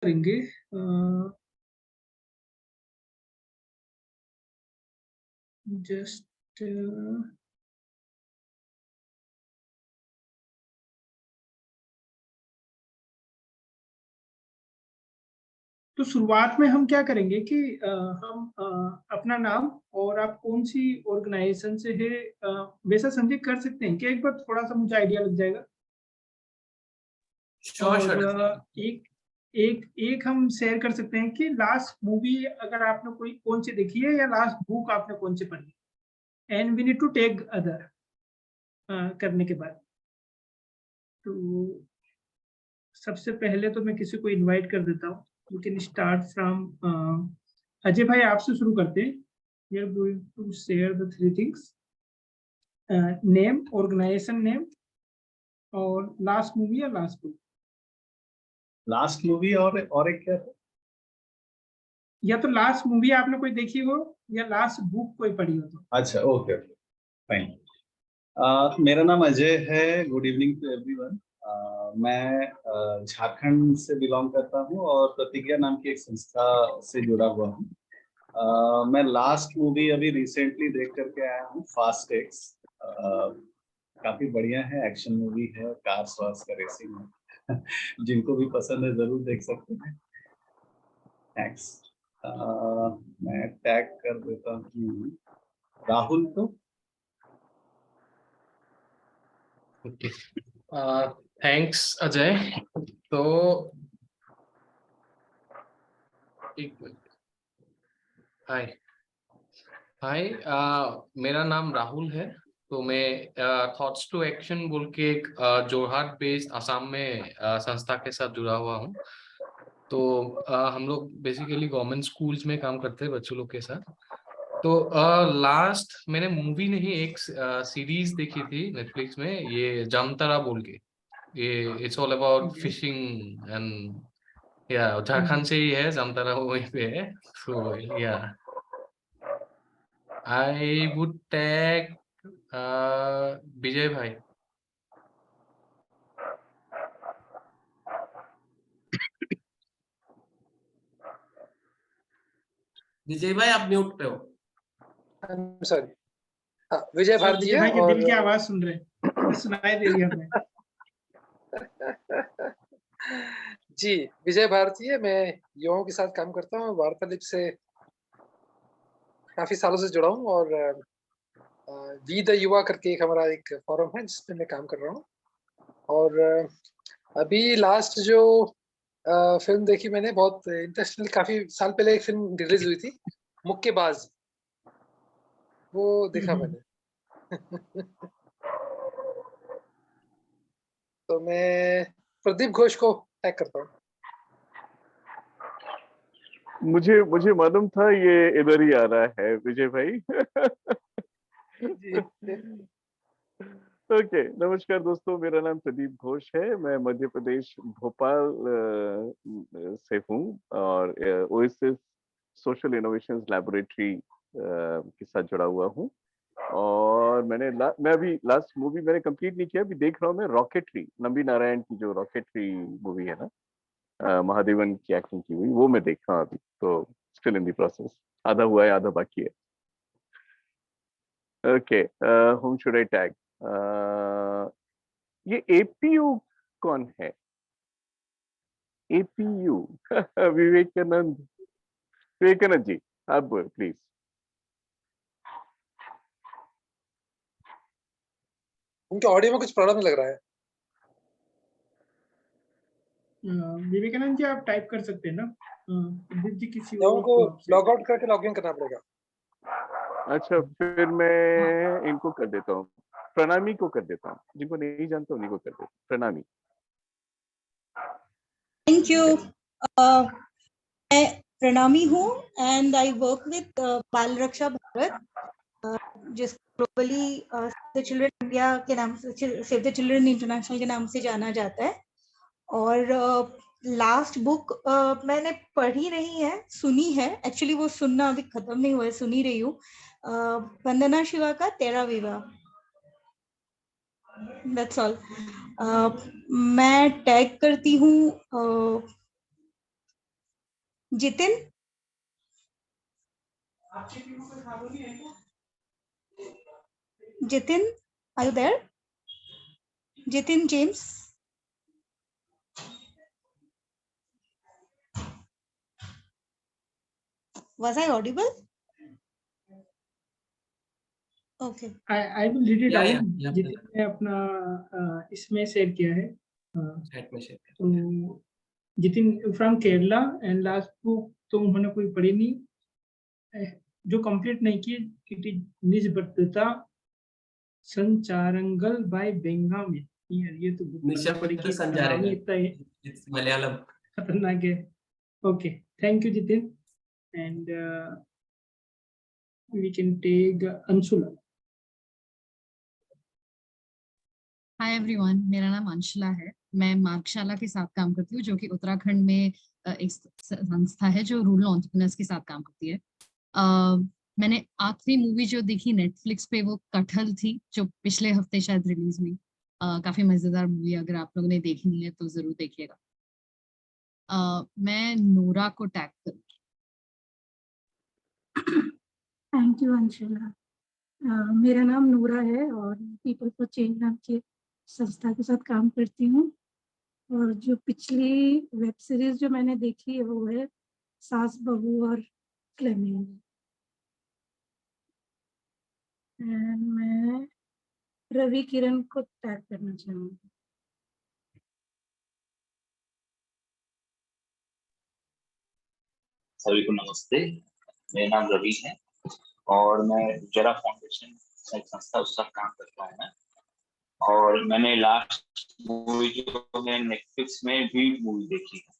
करेंगे। जस्ट तो शुरुआत में हम क्या करेंगे कि हम अपना नाम और आप कौन सी ऑर्गेनाइजेशन से है, वैसा संजय कर सकते हैं क्या? एक बार थोड़ा सा मुझे आइडिया लग जाएगा। और एक एक एक हम शेयर कर सकते हैं कि लास्ट मूवी अगर आपने कोई कौन सी देखी है या लास्ट बुक आपने कौन सी पढ़ी, and we need to take other करने के बाद। तो सबसे पहले तो मैं किसी को इनवाइट कर देता हूँ। You can start from Ajay भाई, आपसे शुरू करते हैं। We are going to share the three things: name, organisation name, और लास्ट मूवी या लास्ट बुक। लास्ट मूवी और एक क्या था? या तो लास्ट मूवी आपने कोई देखी हो या लास्ट बुक कोई पढ़ी हो तो। अच्छा, ओके ओके, फाइन। मेरा नाम अजय है। Good evening to everyone. मैं झारखंड से बिलोंग करता हूँ और प्रतिज्ञा नाम की एक संस्था से जुड़ा हुआ हूँ। मैं लास्ट मूवी अभी रिसेंटली देख करके आया हूँ, फास्ट एक्स। काफी बढ़िया है, एक्शन मूवी है, कार्स वार्स का रेसिंग है। जिनको भी पसंद है जरूर देख सकते हैं। थैंक्स। मैं टैग कर देता हूँ राहुल को। थैंक्स अजय। तो एक मिनट। हाय हाय, मेरा नाम राहुल है। तो मैं थॉट्स टू एक्शन बोल के एक जोरहाट बेस्ड आसाम में संस्था के साथ जुड़ा हुआ हूँ। तो हम लोग बेसिकली गवर्नमेंट स्कूल्स में काम करते हैं बच्चों लोग के साथ। तो लास्ट मैंने मूवी नहीं, एक सीरीज देखी थी नेटफ्लिक्स में, ये जामतारा बोल के। ये it's all about fishing and या झारखंड से ही है, जामतारा वहीं पे है। तो या आई वुड टैग विजय भाई। विजय भाई आप म्यूट पे हो। सॉरी, विजय भारती विजय है। भाई के और दिल की आवाज सुन रहे हैं, सुनाई दे रही है हमें। जी, विजय भारती है। मैं युवाओं के साथ काम करता हूँ, वार्तालाप से काफी सालों से जुड़ा हूँ। और वी द युवा करके एक हमारा एक फोरम है जिसमें मैं काम कर रहा हूँ। और अभी लास्ट जो फिल्म देखी मैंने, बहुत इंटरेस्टिंग, काफी साल पहले एक फिल्म रिलीज हुई थी, मुक्केबाज, वो देखा मैंने। तो मैं प्रदीप घोष को टैग करता हूँ। मुझे मालूम था ये इधर ही आ रहा है विजय भाई। ओके, नमस्कार दोस्तों, मेरा नाम प्रदीप घोष है। मैं मध्य प्रदेश भोपाल से हूँ और ओएसिस सोशल इनोवेशंस लैबोरेटरी के साथ जुड़ा हुआ हूँ। और मैं अभी लास्ट मूवी मैंने कंप्लीट नहीं किया, अभी देख रहा हूँ मैं रॉकेटरी, नंबी नारायण की जो रॉकेटरी मूवी है ना, महादेवन की एक्टिंग की हुई, वो मैं देख रहा हूँ अभी। तो स्टिल इन द प्रोसेस, आधा हुआ है आधा बाकी है। Okay, home should I tag? ये एपीयू कौन है? एपीयू विवेकानंद जी, आप बोल प्लीज। उनके ऑडियो में कुछ प्रॉब्लम लग रहा है। विवेकानंद जी आप टाइप कर सकते हैं ना, प्रदीप जी किसी या और उनको को आपसे। लॉग आउट करके लॉग इन करना पड़ेगा। अच्छा, फिर मैं इनको कर देता हूँ, प्रणामी को कर देता हूँ, जिनको नहीं जानता उन्हीं को कर देता हूँ, प्रणामी। Thank you. मैं प्रणामी हूँ एंड आई वर्क विद बाल रक्षा भारत, जिस globally save the children India के नाम से, सेव द चिल्ड्रन इंटरनेशनल के नाम से जाना जाता है। और लास्ट बुक मैंने पढ़ी नहीं है, सुनी है। एक्चुअली वो सुनना अभी खत्म नहीं हुआ है, सुनी रही हूँ। वंदना शिवा का तेरा विवाह। That's all. मैं टैग करती हूँ Jitin, Jitin, are you there? Jitin James. Was I audible? Okay. I will read it Yeah, out. yeah, yeah. Jitin ने अपना इसमें शेयर किया है. चैट में शेयर कर तो Jitin from Kerala and last book तो उन्होंने कोई पढ़ी नहीं, जो कंप्लीट नहीं की. It is Nishabdha Sancharangal by Benyamin. ये तो बुक पढ़ना पड़ेगी, नाम ही इतना It's मलयालम. खतरनाक है. Okay, thank you Jitin. And we can take Anshula. Hi everyone, मेरा नाम अंशुला है. मैं मार्गशाला के साथ काम करती हूँ, जो कि उत्तराखंड में एक संस्था है जो रूरल एंटरप्रेन्योर्स के साथ काम करती है. मैंने आखिरी मूवी जो देखी नेटफ्लिक्स पे वो कटहल थी, जो पिछले हफ्ते शायद रिलीज हुई. काफी मजेदार मूवी, अगर आप लोगों ने देखी नहीं है तो जरूर देखिएगा. मैं नोरा को टैग करूँगी. Thank you Anshula. मेरा नाम नूरा है और पीपल फॉर चेंज नाम की संस्था के साथ काम करती हूँ. और जो पिछली वेब सीरीज जो मैंने देखी है वो है सास बहू और क्लेमिंग. मैं रवि किरण को टैग करना चाहूँगी. सभी को नमस्ते. मेरा नाम रवि है और मैं जरा फाउंडेशन एक संस्था उसका काम करता हूँ मैं. और मैंने लास्ट मूवी जो है नेटफ्लिक्स में भी मूवी देखी है.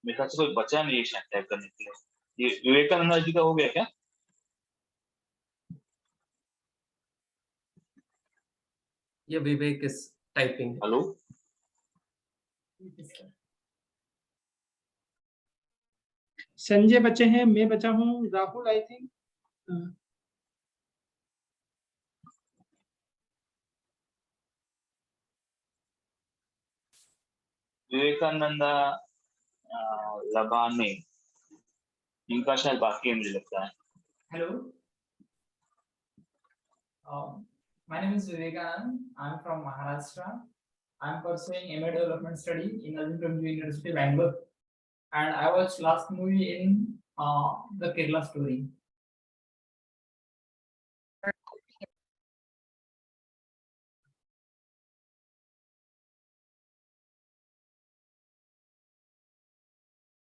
मेरे ख्याल से कोई बचा नहीं है शायद टैग करने के लिए. ये विवेकानंद जी का हो गया क्या? ये विवेक इज टाइपिंग. हेलो, संजय बचे हैं, मैं बचा हूँ, राहुल आई थिंक. विवेकानंदा लबाने, इनका शायद बाकी है मुझे लगता है. Hello, my name is Vivekanand. I'm from Maharashtra. I'm pursuing MA Development Study in Azimut University, Bangalore, and I watched last movie in the Kerala Story.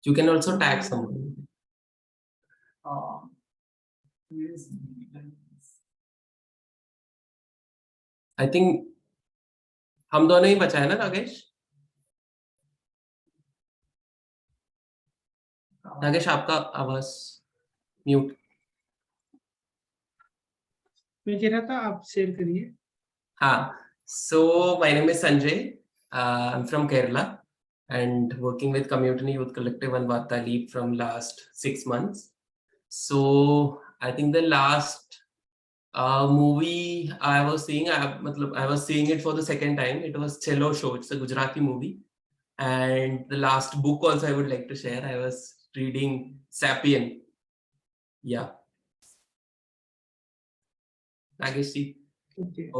You can also tag someone. I think हम दोनों ही बचा है ना नागेश? नागेश आपका आवाज mute. मैं कह रहा था आप शेयर करिए. हाँ. So my name is Sanjay. I'm from Kerala and working with Community Youth Collective and Varta Leap from last 6 months. So I think the last movie I was seeing, I was seeing it for the second time. It was Cello Show. It's a Gujarati movie. And the last book also I would like to share. I was reading Sapien. Yeah. Nagesh ji. Okay.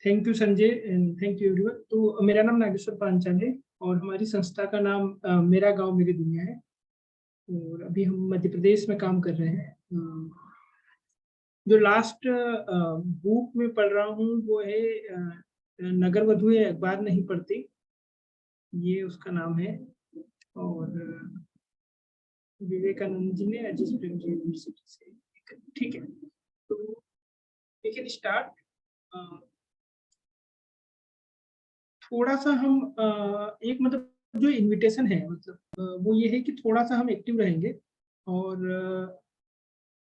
Thank you Sanjay and thank you everyone. तो मेरा नाम नागेश्वर पांचाल है और हमारी संस्था का नाम मेरा गांव मेरी दुनिया है. और अभी हम मध्य प्रदेश में काम कर रहे हैं. जो लास्ट बुक में पढ़ रहा हूँ वो है नगर वधु अखबार नहीं पढ़ती, ये उसका नाम है. और विवेकानंद जी ने अजीज प्रेमजी यूनिवर्सिटी से. ठीक है, तो वी कैन स्टार्ट. थोड़ा सा हम एक मतलब जो इनविटेशन है मतलब वो ये है कि थोड़ा सा हम एक्टिव रहेंगे. और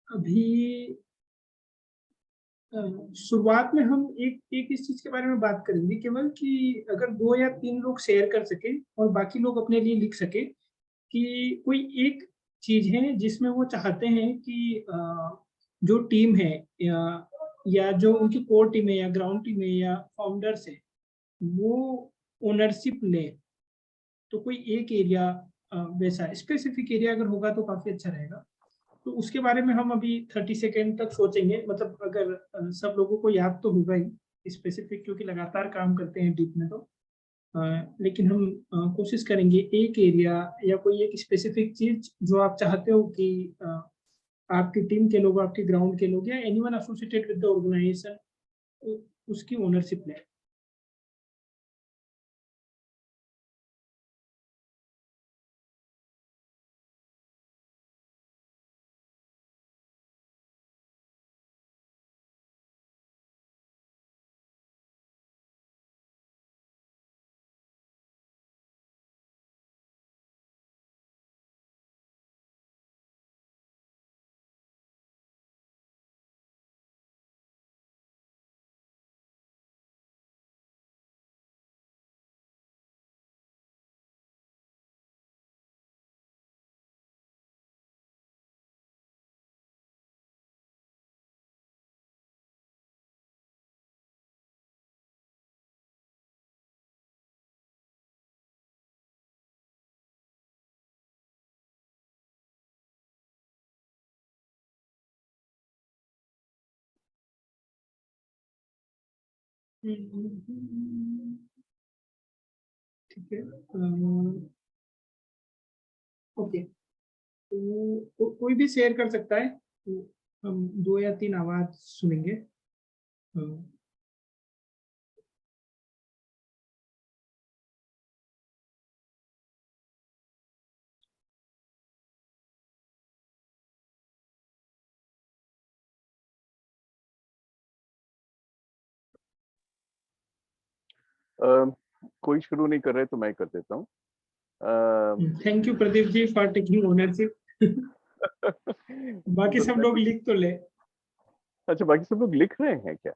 अभी शुरुआत में हम एक इस चीज के बारे में बात करेंगे केवल कि अगर 2 या 3 लोग शेयर कर सके और बाकी लोग अपने लिए लिख सके कि कोई एक चीज है जिसमें वो चाहते हैं कि जो टीम है या जो उनकी कोर टीम है या ग्राउंड टीम है या फाउंडर्स है वो ओनरशिप ले. तो कोई एक एरिया वैसा स्पेसिफिक एरिया अगर होगा तो काफी अच्छा रहेगा। तो उसके बारे में हम अभी 30 सेकेंड तक सोचेंगे, मतलब अगर सब लोगों को याद तो होगा ही स्पेसिफिक, क्योंकि लगातार काम करते हैं डीप में। तो लेकिन हम कोशिश करेंगे एक एरिया या कोई एक स्पेसिफिक चीज जो आप चाहते हो कि आपकी टीम के लोग, आपके ग्राउंड के लोग या anyone associated with the organisation उसकी ओनरशिप ले। ठीक है, ओके। तो कोई भी शेयर कर सकता है, तो हम 2 या 3 आवाज सुनेंगे। कोई शुरू नहीं कर रहे तो मैं कर देता हूँ। Thank you Pradeep ji for taking ownership. बाकी सब लोग लिख तो ले। अच्छा, बाकी सब लोग लिख रहे हैं क्या?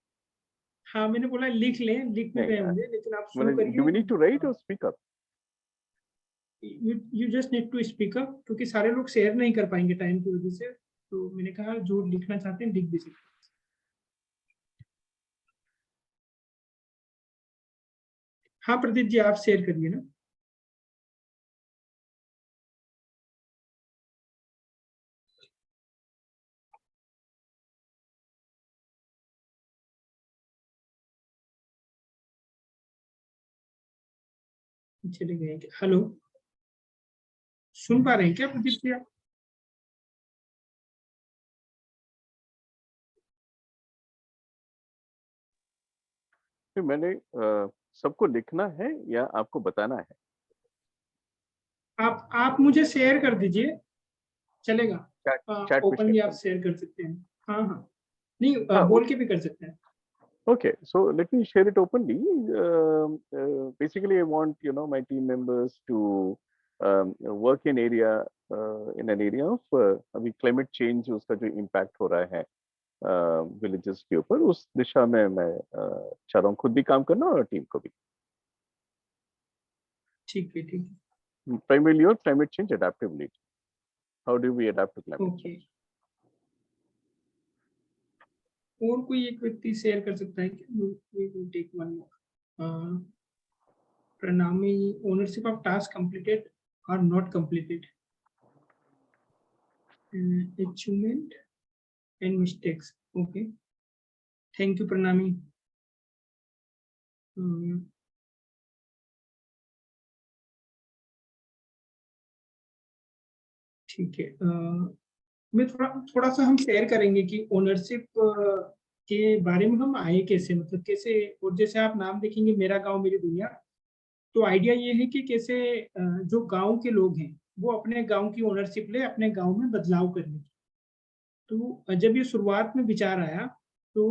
हाँ, मैंने बोला लिख लें, लिख भी रहे होंगे, लेकिन आप शुरू मतलब do we need to write or speak up? You just need to speak up, क्योंकि सारे लोग शेयर नहीं कर पाएंगे टाइम की वजह से। तो मैंने कहा जो लिखना चाहते हैं लिख भी सकते हैं। हाँ प्रदीप जी, आप शेयर करिए ना। चले गए क्या? हेलो, सुन पा रहे हैं क्या प्रदीप जी आप? फिर मैंने सबको लिखना है या आपको बताना है? आप मुझे शेयर कर दीजिए, चलेगा। चैट में ओपनली शेयर आप शेयर कर सकते हैं। हाँ हाँ, नहीं हाँ, बोल के भी कर सकते हैं। Okay, so let me share it openly. Basically, I want my team members to work in an area of अभी climate change उसका जो impact हो रहा है villages के ऊपर, उस दिशा में मैं चाह रहा हूँ खुद भी काम करना और टीम को भी। ठीक है, ठीक है। Primarily on climate change adaptability. How do we adapt to climate okay, change? और कोई एक व्यक्ति शेयर कर सकता है कि we will take one more. Pranami, ownership of task completed or not completed, achievement and mistakes. Okay, thank you Pranami. ठीक है, मैं थोड़ा सा हम शेयर करेंगे कि ओनरशिप के बारे में हम आए कैसे, मतलब कैसे। और जैसे आप नाम देखेंगे मेरा गांव मेरी दुनिया, तो आइडिया ये है कि कैसे जो गांव के लोग हैं वो अपने गांव की ओनरशिप ले, अपने गांव में बदलाव करने की। तो जब ये शुरुआत में विचार आया तो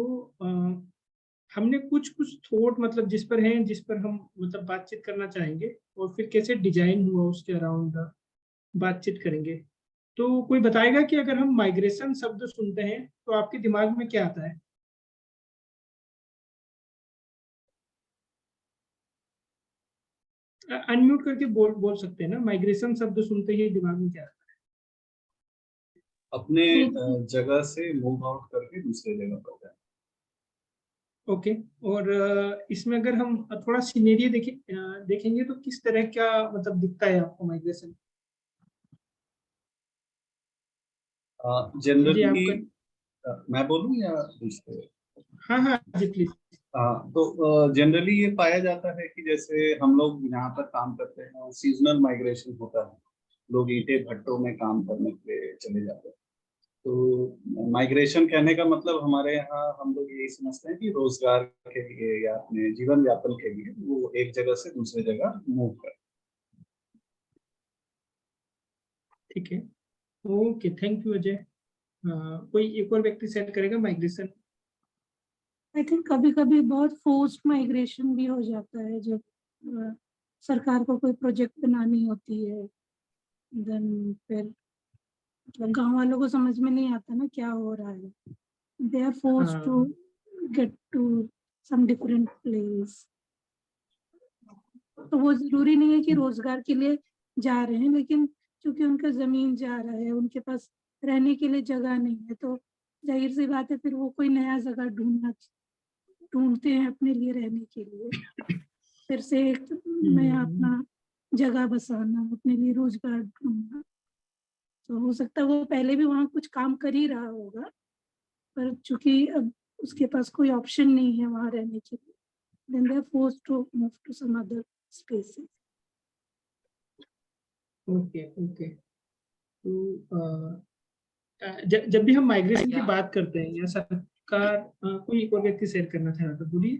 हमने कुछ थॉट, मतलब जिस पर हम मतलब बातचीत करना चाहेंगे, और फिर कैसे डिजाइन हुआ उसके अराउंड बातचीत करेंगे। तो कोई बताएगा कि अगर हम माइग्रेशन शब्द सुनते हैं तो आपके दिमाग में क्या आता है? अनम्यूट करके बोल सकते हैं ना। माइग्रेशन शब्द सुनते ही दिमाग में क्या आता है? अपने जगह से मूव आउट करके दूसरे जगह पर जाए। ओके। और इसमें अगर हम थोड़ा सिनेरियो देखेंगे तो किस तरह का मतलब दिखता है आपको माइग्रेशन? जी जनरली आपका। मैं बोलूं या दूसरे? हाँ हाँ जी प्लीज। हाँ, तो जनरली ये पाया जाता है कि जैसे हम लोग यहाँ पर काम करते हैं, सीजनल माइग्रेशन होता है, लोग ईंटे भट्टों में काम करने के लिए चले जाते हैं। तो माइग्रेशन कहने का मतलब हमारे यहाँ हम लोग यही समझते हैं कि रोजगार के लिए या अपने जीवन यापन के लिए वो एक जगह से दूसरे जगह मूव कर। ठीक है, ओके, थैंक यू अजय। कोई एक और व्यक्ति सेट करेगा माइग्रेशन? आई थिंक कभी कभी बहुत फोर्स्ड माइग्रेशन भी हो जाता है, जब सरकार को कोई प्रोजेक्ट बनानी होती है, देन फिर मतलब गांव वालों को समझ में नहीं आता ना क्या हो रहा है, they are forced to get to some different place. तो वो जरूरी नहीं है कि रोजगार के लिए जा रहे हैं, लेकिन क्योंकि उनका जमीन जा रहा है, उनके पास रहने के लिए जगह नहीं है, तो जाहिर सी बात है फिर वो कोई नया जगह ढूंढते हैं अपने लिए रहने के लिए, फिर से एक नया अपना जगह बसाना, अपने लिए रोजगार ढूंढना। तो हो सकता है वो पहले भी वहाँ कुछ काम कर ही रहा होगा, पर चूंकि अब उसके पास कोई ऑप्शन नहीं है वहाँ रहने के लिए, then they are forced to move to some other spaces. Okay okay. तो जब भी हम माइग्रेशन की बात करते हैं या सरकार, कोई एक और व्यक्ति शेयर करना चाह रहा था, बोलिए।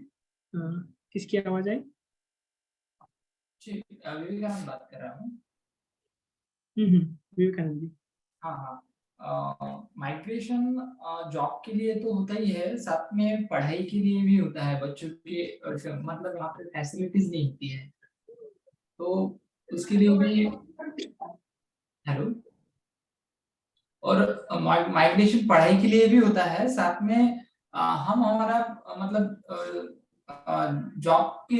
किसकी आवाज आई? जी विवेकानंद बात कर रहा हूँ। विवेकानंद जी। हाँ हाँ, माइग्रेशन जॉब के लिए तो होता ही है, साथ में पढ़ाई के लिए भी होता है। बच्चों के मतलब यहाँ पे फैसिलिटीज नहीं होती है, तो उसके लिए भी हेलो। और माइग्रेशन पढ़ाई के लिए भी होता है, साथ में हम हमारा मतलब जॉब के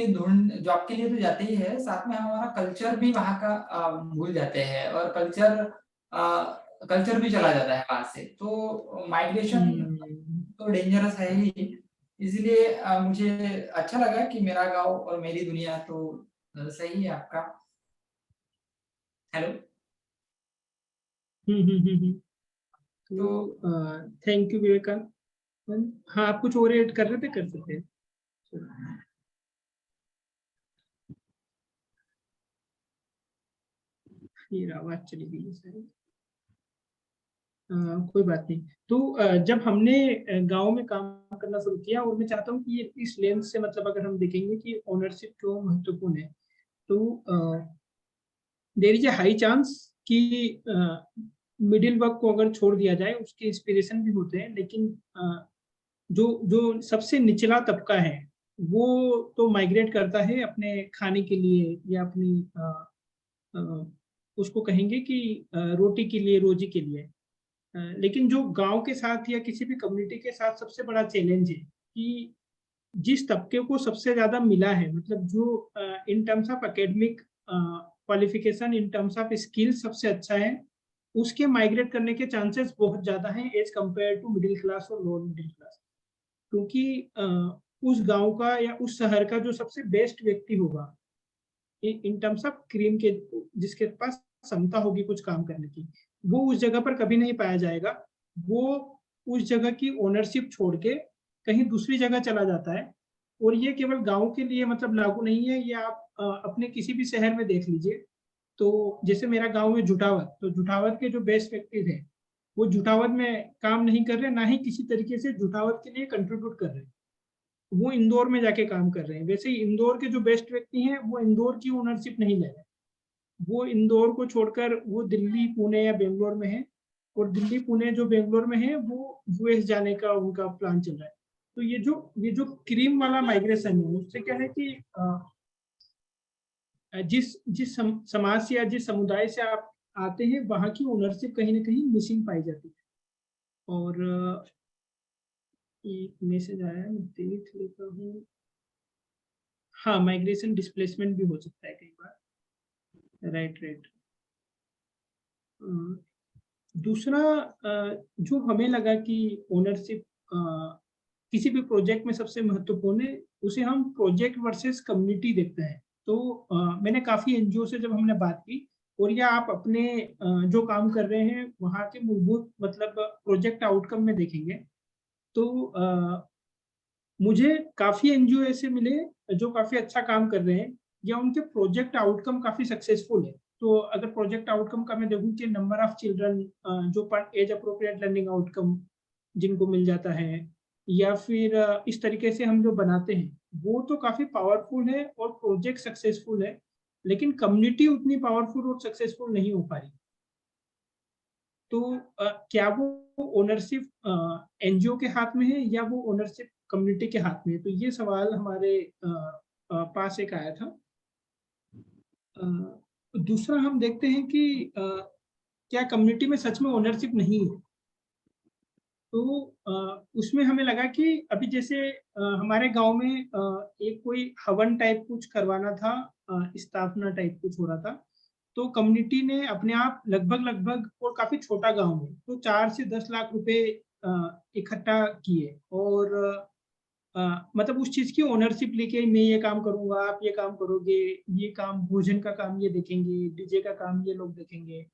लिए तो जाते ही है, साथ में हमारा कल्चर भी वहाँ का भूल जाते हैं, और कल्चर भी चला जाता है वहाँ से। तो माइग्रेशन तो डेंजरस है ही, इसलिए मुझे अच्छा लगा कि मेरा गांव और मेरी दुनिया। तो सही है आपका। हेलो। तो थैंक यू विवेकानंद। हाँ, आप कुछ और ऐड कर रहे थे, कर सकते हैं। फिर आवाज चली गई शायद। कोई बात नहीं। तो जब हमने गांव में काम करना शुरू किया, और मैं चाहता हूँ कि ये इस लेंस से मतलब अगर हम देखेंगे कि ओनरशिप क्यों महत्वपूर्ण है, तो there is a high chance कि मिडिल वर्क को अगर छोड़ दिया जाए, उसके इंस्पिरेशन भी होते हैं, लेकिन जो जो सबसे निचला तबका है वो तो माइग्रेट करता है अपने खाने के लिए या अपनी उसको कहेंगे कि रोटी के लिए, रोजी के लिए। लेकिन जो गांव के साथ या किसी भी कम्युनिटी के साथ सबसे बड़ा चैलेंज है कि जिस तबके को सबसे ज्यादा मिला है, मतलब जो in terms of academic qualification, in terms of skill सबसे अच्छा है, उसके माइग्रेट करने के चांसेस बहुत ज्यादा हैं as compare to middle class और लोअर मिडिल क्लास। क्योंकि उस गांव का या उस शहर का जो सबसे बेस्ट व्यक्ति होगा इन टर्म्स ऑफ क्रीम के, जिसके पास क्षमता होगी कुछ काम करने की, वो उस जगह पर कभी नहीं पाया जाएगा। वो उस जगह की ओनरशिप छोड़ के कहीं दूसरी जगह चला जाता है। और ये केवल गांव के लिए मतलब लागू नहीं है, ये आप अपने किसी भी शहर में देख लीजिए। तो जैसे मेरा गांव है जुटावत, तो जुटावत के जो बेस्ट व्यक्ति थे वो जुटावत में काम नहीं कर रहे, ना ही किसी तरीके से जुटावत के लिए कंट्रीब्यूट कर रहे, वो इंदौर में जाके काम कर रहे हैं। वैसे ही इंदौर के जो बेस्ट व्यक्ति हैं वो इंदौर की ओनरशिप नहीं ले रहे, वो इंदौर को छोड़कर वो दिल्ली, पुणे या बेंगलोर में है, और दिल्ली, पुणे जो बेंगलोर में है वो यूएस जाने का उनका प्लान चल रहा है। तो ये जो क्रीम वाला माइग्रेशन है, उससे क्या है कि जिस जिस समाज से या जिस समुदाय से आप आते हैं वहां की ओनरशिप कहीं ना कहीं मिसिंग पाई जाती है। और एक मैसेज आया, मैं देख लेता हूँ। हाँ, माइग्रेशन डिस्प्लेसमेंट भी हो सकता है कई बार। राइट। दूसरा जो हमें लगा कि ओनरशिप किसी भी प्रोजेक्ट में सबसे महत्वपूर्ण है, उसे हम प्रोजेक्ट वर्सेस कम्युनिटी देखते हैं। तो मैंने काफ़ी एनजीओ से जब हमने बात की, और या आप अपने जो काम कर रहे हैं वहाँ के मूलभूत मतलब प्रोजेक्ट आउटकम में देखेंगे, तो मुझे काफ़ी एनजीओ ऐसे मिले जो काफ़ी अच्छा काम कर रहे हैं या उनके प्रोजेक्ट आउटकम काफ़ी सक्सेसफुल है। तो अगर प्रोजेक्ट आउटकम का मैं देखूँ कि नंबर ऑफ चिल्ड्रन जो एज अप्रोप्रिएट लर्निंग आउटकम जिनको मिल जाता है, या फिर इस तरीके से हम जो बनाते हैं, वो तो काफ़ी पावरफुल है और प्रोजेक्ट सक्सेसफुल है, लेकिन कम्युनिटी उतनी पावरफुल और सक्सेसफुल नहीं हो पा रही। तो क्या वो ओनरशिप एनजीओ के हाथ में है या वो ओनरशिप कम्युनिटी के हाथ में है? तो ये सवाल हमारे पास एक आया था। दूसरा हम देखते हैं कि क्या कम्युनिटी में सच में ओनरशिप नहीं है? तो उसमें हमें लगा कि अभी जैसे हमारे गांव में एक कोई हवन टाइप कुछ करवाना था, स्थापना टाइप कुछ हो रहा था, तो कम्युनिटी ने अपने आप लगभग और काफी छोटा गांव है, तो 4 से 10 लाख रुपए इकट्ठा किए, और मतलब उस चीज की ओनरशिप लेके मैं ये काम करूंगा, आप ये काम करोगे, ये काम भोजन का काम ये देखेंगे, डीजे का काम ये लोग देखेंगे,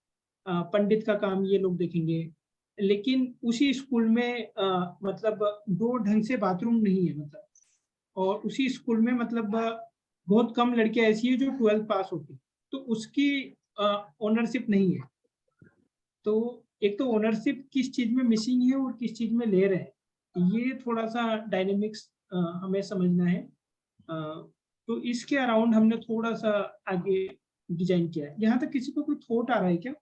पंडित का काम ये लोग देखेंगे। लेकिन उसी स्कूल में मतलब 2 ढंग से बाथरूम नहीं है, मतलब, और उसी स्कूल में मतलब बहुत कम लड़कियां ऐसी है जो 12th पास होती, तो उसकी ओनरशिप नहीं है। तो एक तो ओनरशिप किस चीज में मिसिंग है और किस चीज में ले रहे हैं, ये थोड़ा सा डायनेमिक्स हमें समझना है। तो इसके अराउंड हमने थोड़ा सा आगे डिजाइन किया है। यहाँ तक किसी को कोई थॉट आ रहा है क्या?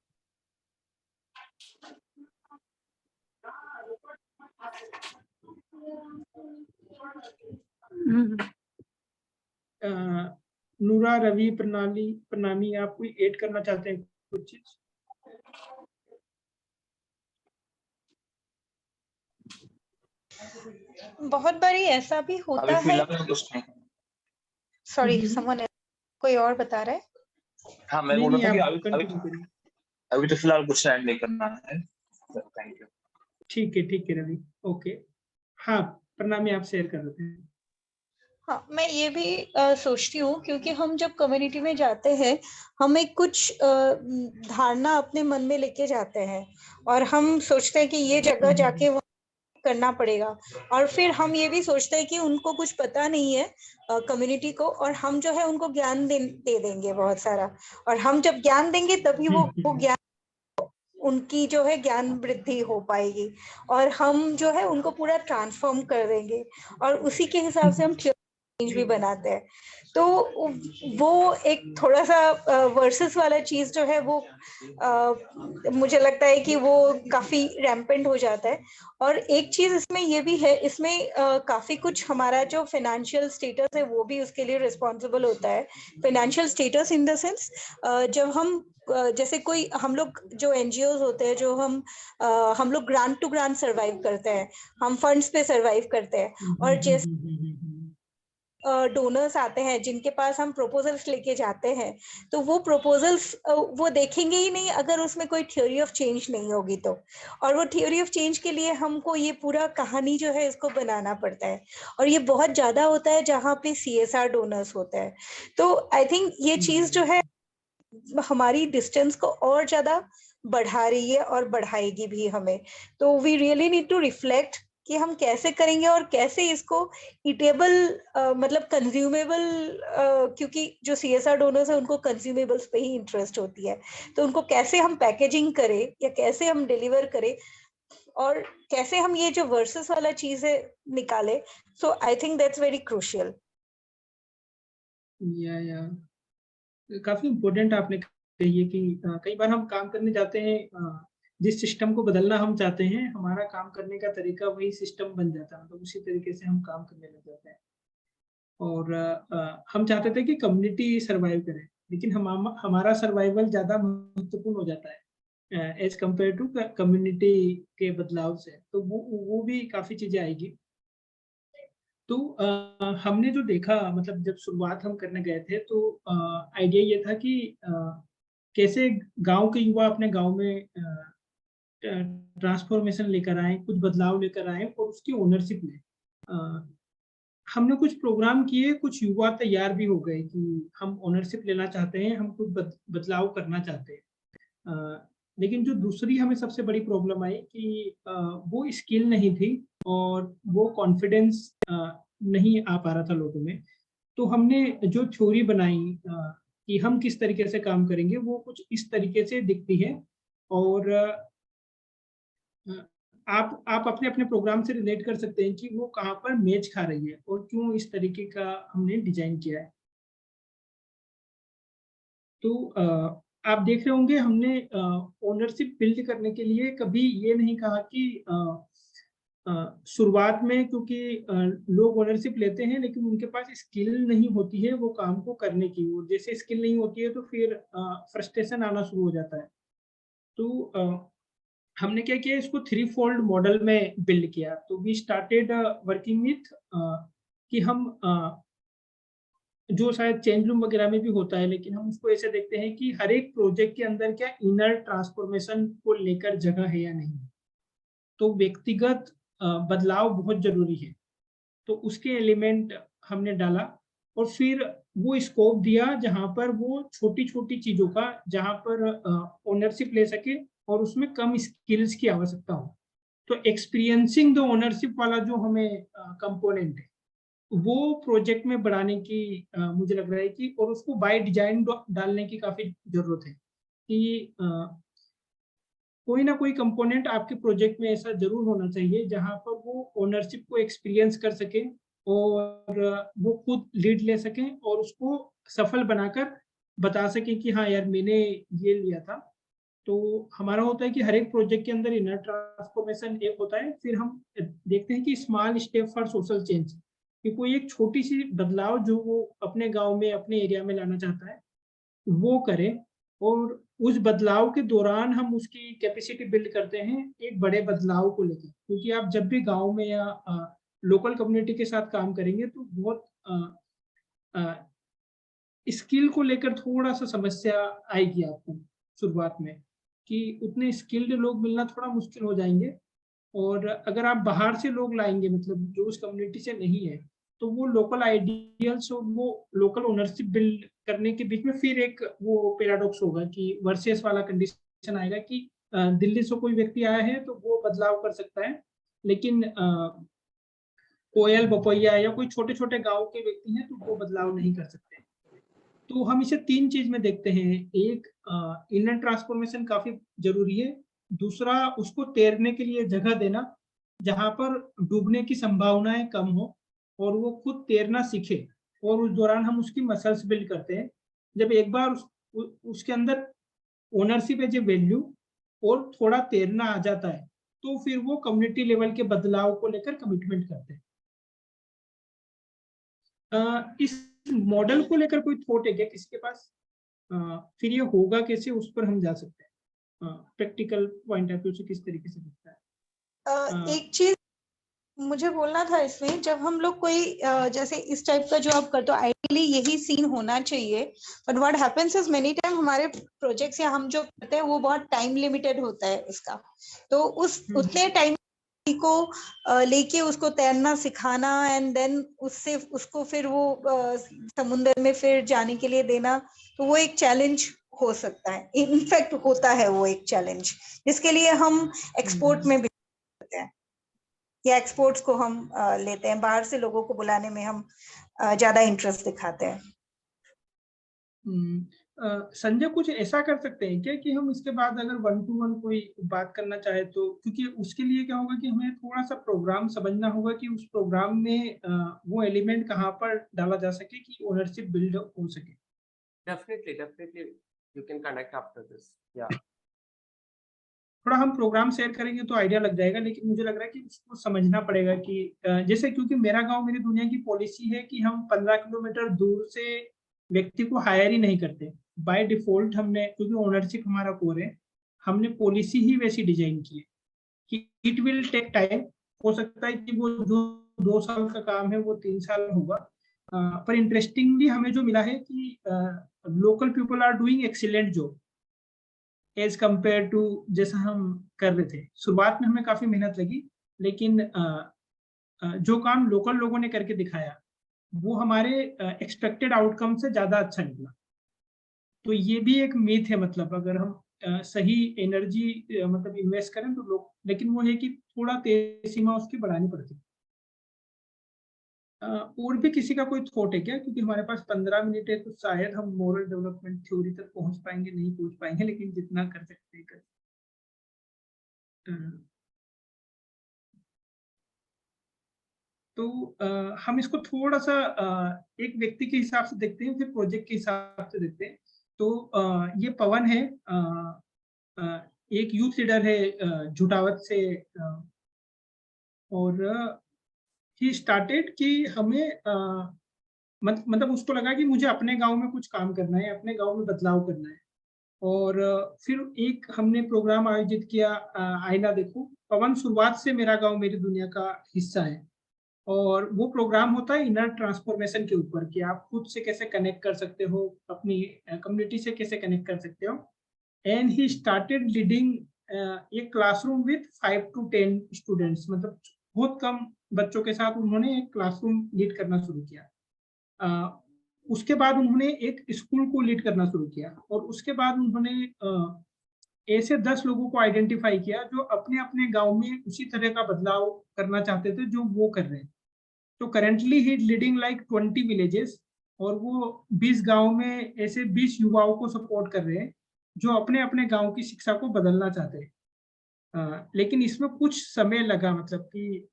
नूरा, रवि, प्रणामी, आप कोई ऐड करना चाहते हैं कुछ चीज? बहुत बारी ऐसा भी होता अभी है। फिलहाल में कुछ नहीं। सॉरी, समवन कोई और बता रहा है? हाँ, मैं नहीं बोल रहा था कि आप अभी कंटिन्यू करिए। अभी तो फिलहाल कुछ ऐड नहीं करना है। Thank you. ठीक है रवि, ओके। हाँ, प्रणामी, आप शेयर कर रहे थे। हाँ, मैं ये भी सोचती हूँ, क्योंकि हम जब कम्युनिटी में जाते हैं, हम एक कुछ धारणा अपने मन में लेके जाते हैं, और हम सोचते हैं कि ये जगह जाके वहाँ करना पड़ेगा, और फिर हम ये भी सोचते हैं कि उनको कुछ पता नहीं है कम्युनिटी को, और हम जो है उनको ज्ञान दे देंगे बहुत सारा, और हम जब ज्ञान देंगे तभी वो ज्ञान, उनकी जो है ज्ञान वृद्धि हो पाएगी, और हम जो है उनको पूरा ट्रांसफॉर्म कर देंगे, और उसी के हिसाब से हम चेंज भी बनाते हैं। तो वो एक थोड़ा सा वर्सेस वाला चीज जो है वो मुझे लगता है कि वो काफी रैम्पेंट हो जाता है। और एक चीज इसमें ये भी है, इसमें काफी कुछ हमारा जो फाइनेंशियल स्टेटस है वो भी उसके लिए रिस्पॉन्सिबल होता है। Financial status in the sense, जब हम जैसे कोई हम लोग जो एनजीओ होते हैं, जो हम लोग ग्रांट टू ग्रांट सर्वाइव करते हैं, हम फंड्स पे सर्वाइव करते हैं, और जैसे डोनर्स आते हैं जिनके पास हम प्रपोजल्स लेके जाते हैं, तो वो प्रपोजल्स वो देखेंगे ही नहीं अगर उसमें कोई थ्योरी ऑफ चेंज नहीं होगी तो। और वो थ्योरी ऑफ चेंज के लिए हमको ये पूरा कहानी जो है इसको बनाना पड़ता है, और ये बहुत ज्यादा होता है जहाँ पे CSR डोनर्स होते हैं। तो आई थिंक ये चीज जो है हमारी डिस्टेंस को और ज्यादा बढ़ा रही है और बढ़ाएगी भी हमें। तो we really need to reflect कि हम कैसे करेंगे और कैसे इसको ईटेबल मतलब कंज्यूमेबल, क्योंकि जो CSR डोनर्स है उनको कंज्यूमेबल्स पे ही इंटरेस्ट होती है, तो उनको कैसे हम पैकेजिंग करें या कैसे हम डिलीवर करें, और कैसे हम ये जो वर्सेस वाला चीज है निकाले। So I think that's very crucial. या काफी इम्पोर्टेंट आपने कही है कि कई बार हम काम करने जाते हैं, जिस सिस्टम को बदलना हम चाहते हैं, हमारा काम करने का तरीका वही सिस्टम बन जाता है, मतलब उसी तरीके से हम काम करने लग जाते हैं। और हम चाहते थे कि कम्युनिटी सरवाइव करे, लेकिन हमारा सर्वाइवल ज्यादा महत्वपूर्ण हो जाता है एज कम्पेयर टू कम्युनिटी के बदलाव से। तो वो भी काफी चीजें आएगी। तो हमने जो देखा, मतलब जब शुरुआत हम करने गए थे, तो आइडिया ये था कि कैसे गांव के युवा अपने गांव में ट्रांसफॉर्मेशन लेकर आए, कुछ बदलाव लेकर आए और उसकी ओनरशिप लें। हमने कुछ प्रोग्राम किए, कुछ युवा तैयार भी हो गए कि हम ओनरशिप लेना चाहते हैं, हम कुछ बदलाव करना चाहते हैं। लेकिन जो दूसरी हमें सबसे बड़ी प्रॉब्लम आई कि वो स्किल नहीं थी और वो कॉन्फिडेंस नहीं आ पा रहा था लोगों में। तो हमने जो थ्योरी बनाई कि हम किस तरीके से काम करेंगे, वो कुछ इस तरीके से दिखती है। और आप अपने अपने प्रोग्राम से रिलेट कर सकते हैं कि वो कहाँ पर मैच खा रही है और क्यों इस तरीके का हमने डिजाइन किया है। तो आप देख रहे होंगे हमने ओनरशिप बिल्ड करने के लिए कभी ये नहीं कहा कि शुरुआत में, क्योंकि लोग ओनरशिप लेते हैं लेकिन उनके पास स्किल नहीं होती है वो काम को करने की, और जैसे स्किल नहीं होती है तो फिर फ्रस्ट्रेशन आना शुरू हो जाता है। तो हमने क्या किया, इसको 3 फोल्ड मॉडल में बिल्ड किया। तो वी स्टार्टेड वर्किंग विथ कि हम जो शायद चेंज रूम वगैरह में भी होता है, लेकिन हम उसको ऐसे देखते हैं कि हर एक प्रोजेक्ट के अंदर क्या इनर ट्रांसफॉर्मेशन को लेकर जगह है या नहीं। तो व्यक्तिगत बदलाव बहुत जरूरी है, तो उसके एलिमेंट हमने डाला और फिर वो स्कोप दिया जहां पर वो छोटी छोटी चीजों का, जहां पर ओनरशिप ले सके और उसमें कम स्किल्स की आवश्यकता हो। तो एक्सपीरियंसिंग द ओनरशिप वाला जो हमें कंपोनेंट है वो प्रोजेक्ट में बढ़ाने की मुझे लग रहा है कि, और उसको बाय डिजाइन डालने की काफी जरूरत है कि कोई ना कोई कंपोनेंट आपके प्रोजेक्ट में ऐसा जरूर होना चाहिए जहां पर वो ओनरशिप को एक्सपीरियंस कर सके और वो खुद लीड ले सकें और उसको सफल बनाकर बता सके कि हाँ यार मैंने ये लिया था। तो हमारा होता है कि हर एक प्रोजेक्ट के अंदर इनर ट्रांसफॉर्मेशन एक होता है, फिर हम देखते हैं कि small step for social change, कि कोई एक छोटी सी बदलाव जो वो अपने गांव में अपने एरिया में लाना चाहता है वो करे, और उस बदलाव के दौरान हम उसकी कैपेसिटी बिल्ड करते हैं एक बड़े बदलाव को लेकर। क्योंकि आप जब भी गांव में या लोकल कम्युनिटी के साथ काम करेंगे तो बहुत स्किल को लेकर थोड़ा सा समस्या आएगी आपको शुरुआत में, कि उतने स्किल्ड लोग मिलना थोड़ा मुश्किल हो जाएंगे। और अगर आप बाहर से लोग लाएंगे, मतलब जो उस कम्युनिटी से नहीं है, तो वो लोकल आइडियल्स और वो लोकल ओनरशिप बिल्ड करने के बीच में फिर एक वो पैराडॉक्स होगा कि वर्सेस वाला कंडीशन आएगा कि दिल्ली से कोई व्यक्ति आया है तो वो बदलाव कर सकता है, लेकिन कोयल बपैया या कोई छोटे छोटे गांव के व्यक्ति हैं तो वो बदलाव नहीं कर सकते। तो हम इसे 3 चीज में देखते हैं। एक, इनर ट्रांसफॉर्मेशन काफी जरूरी है। दूसरा, उसको तैरने के लिए जगह देना जहां पर डूबने की संभावनाएं कम हो और वो खुद तैरना सीखे, और उस दौरान हम उसकी मसल्स बिल्ड करते हैं। जब एक बार उसके अंदर ओनरशिप एज ए वैल्यू और थोड़ा तैरना आ जाता है तो फिर वो कम्युनिटी लेवल के बदलाव को लेकर कमिटमेंट करते हैं। इस मॉडल को लेकर कोई थॉट है क्या किसी के पास? फिर ये होगा कैसे, उस पर हम जा सकते हैं प्रैक्टिकल पॉइंट ऑफ व्यू से किस तरीके से दिखता है? एक चीज मुझे बोलना था इसमें, जब हम लोग कोई जैसे इस टाइप का जो आप करते हो, आइडियली यही सीन होना चाहिए, but what happens is many time हमारे प्रोजेक्ट्स या हम जो करते हैं वो बहुत टाइम लिमिटेड होता है उसका। तो उस उतने टाइम को लेके उसको तैरना सिखाना एंड देन उससे उसको फिर वो समुद्र में फिर जाने के लिए देना, तो वो एक चैलेंज हो सकता है। इनफैक्ट होता है वो एक चैलेंज, जिसके लिए हम एक्सपोर्ट में भी करते हैं या एक्सपोर्ट्स को हम लेते हैं, बाहर से लोगों को बुलाने में हम ज्यादा इंटरेस्ट दिखाते हैं। संजय, कुछ ऐसा कर सकते हैं क्या कि हम इसके बाद अगर 1-to-1 कोई बात करना चाहे तो, क्योंकि उसके लिए क्या होगा कि हमें थोड़ा सा प्रोग्राम समझना होगा कि उस प्रोग्राम में वो एलिमेंट कहाँ पर डाला जा सके कि ओनरशिप बिल्ड हो सके। Definitely you can connect after this. Yeah. थोड़ा हम प्रोग्राम शेयर करेंगे तो आइडिया लग जाएगा, लेकिन मुझे लग रहा है कि उसको समझना पड़ेगा कि जैसे, क्योंकि मेरा गांव मेरी दुनिया की पॉलिसी है कि हम 15 किलोमीटर दूर से व्यक्ति को हायर ही नहीं करते बाय डिफॉल्ट। हमने, क्योंकि ओनरशिप हमारा कोर है, हमने पॉलिसी ही वैसी डिजाइन की है कि इट विल टेक टाइम। हो सकता है कि वो जो 2 साल का काम है वो 3 साल होगा, पर इंटरेस्टिंगली हमें जो मिला है कि local people are doing excellent job as compare to जैसा हम कर रहे थे। शुरुआत में हमें काफी मेहनत लगी, लेकिन जो काम लोकल लोगों ने करके दिखाया वो हमारे एक्सपेक्टेड आउटकम से ज्यादा अच्छा निकला। तो ये भी एक मिथ है, मतलब अगर हम सही एनर्जी मतलब इन्वेस्ट करें तो लोग, लेकिन वो है कि थोड़ा तेज सीमा उसकी बढ़ानी पड़ती है। और भी किसी का कोई थॉट है क्या? क्योंकि हमारे पास 15 मिनट है तो शायद हम मोरल डेवलपमेंट थ्योरी तक पहुंच पाएंगे, नहीं पहुंच पाएंगे, लेकिन जितना कर सकते हैं कर। तो हम इसको थोड़ा सा एक व्यक्ति के हिसाब से देखते हैं, फिर प्रोजेक्ट के हिसाब से देखते हैं। तो ये पवन है, एक यूथ लीडर है झुटावत से, और ही स्टार्टेड कि हमें मतलब उसको लगा कि मुझे अपने गांव में कुछ काम करना है, अपने गांव में बदलाव करना है। और फिर एक हमने प्रोग्राम आयोजित किया, आईना देखो। पवन शुरुआत से मेरा गांव मेरी दुनिया का हिस्सा है, और वो प्रोग्राम होता है इनर ट्रांसफॉर्मेशन के ऊपर कि आप खुद से कैसे कनेक्ट कर सकते हो, अपनी कम्युनिटी से कैसे कनेक्ट कर सकते हो। एंड ही स्टार्टेड लीडिंग एक क्लासरूम विथ 5 to 10 स्टूडेंट्स, मतलब बहुत कम बच्चों के साथ उन्होंने एक क्लासरूम लीड करना शुरू किया। उसके बाद उन्होंने एक स्कूल को लीड करना शुरू किया, और उसके बाद उन्होंने ऐसे 10 लोगों को आइडेंटिफाई किया जो अपने अपने गांव में उसी तरह का बदलाव करना चाहते थे जो वो कर रहे हैं। तो करेंटली ही लीडिंग लाइक 20 विलेजेस, और वो 20 गांव में ऐसे 20 युवाओं को सपोर्ट कर रहे हैं जो अपने अपने गांव की शिक्षा को बदलना चाहते हैं। लेकिन इसमें कुछ समय लगा, मतलब कि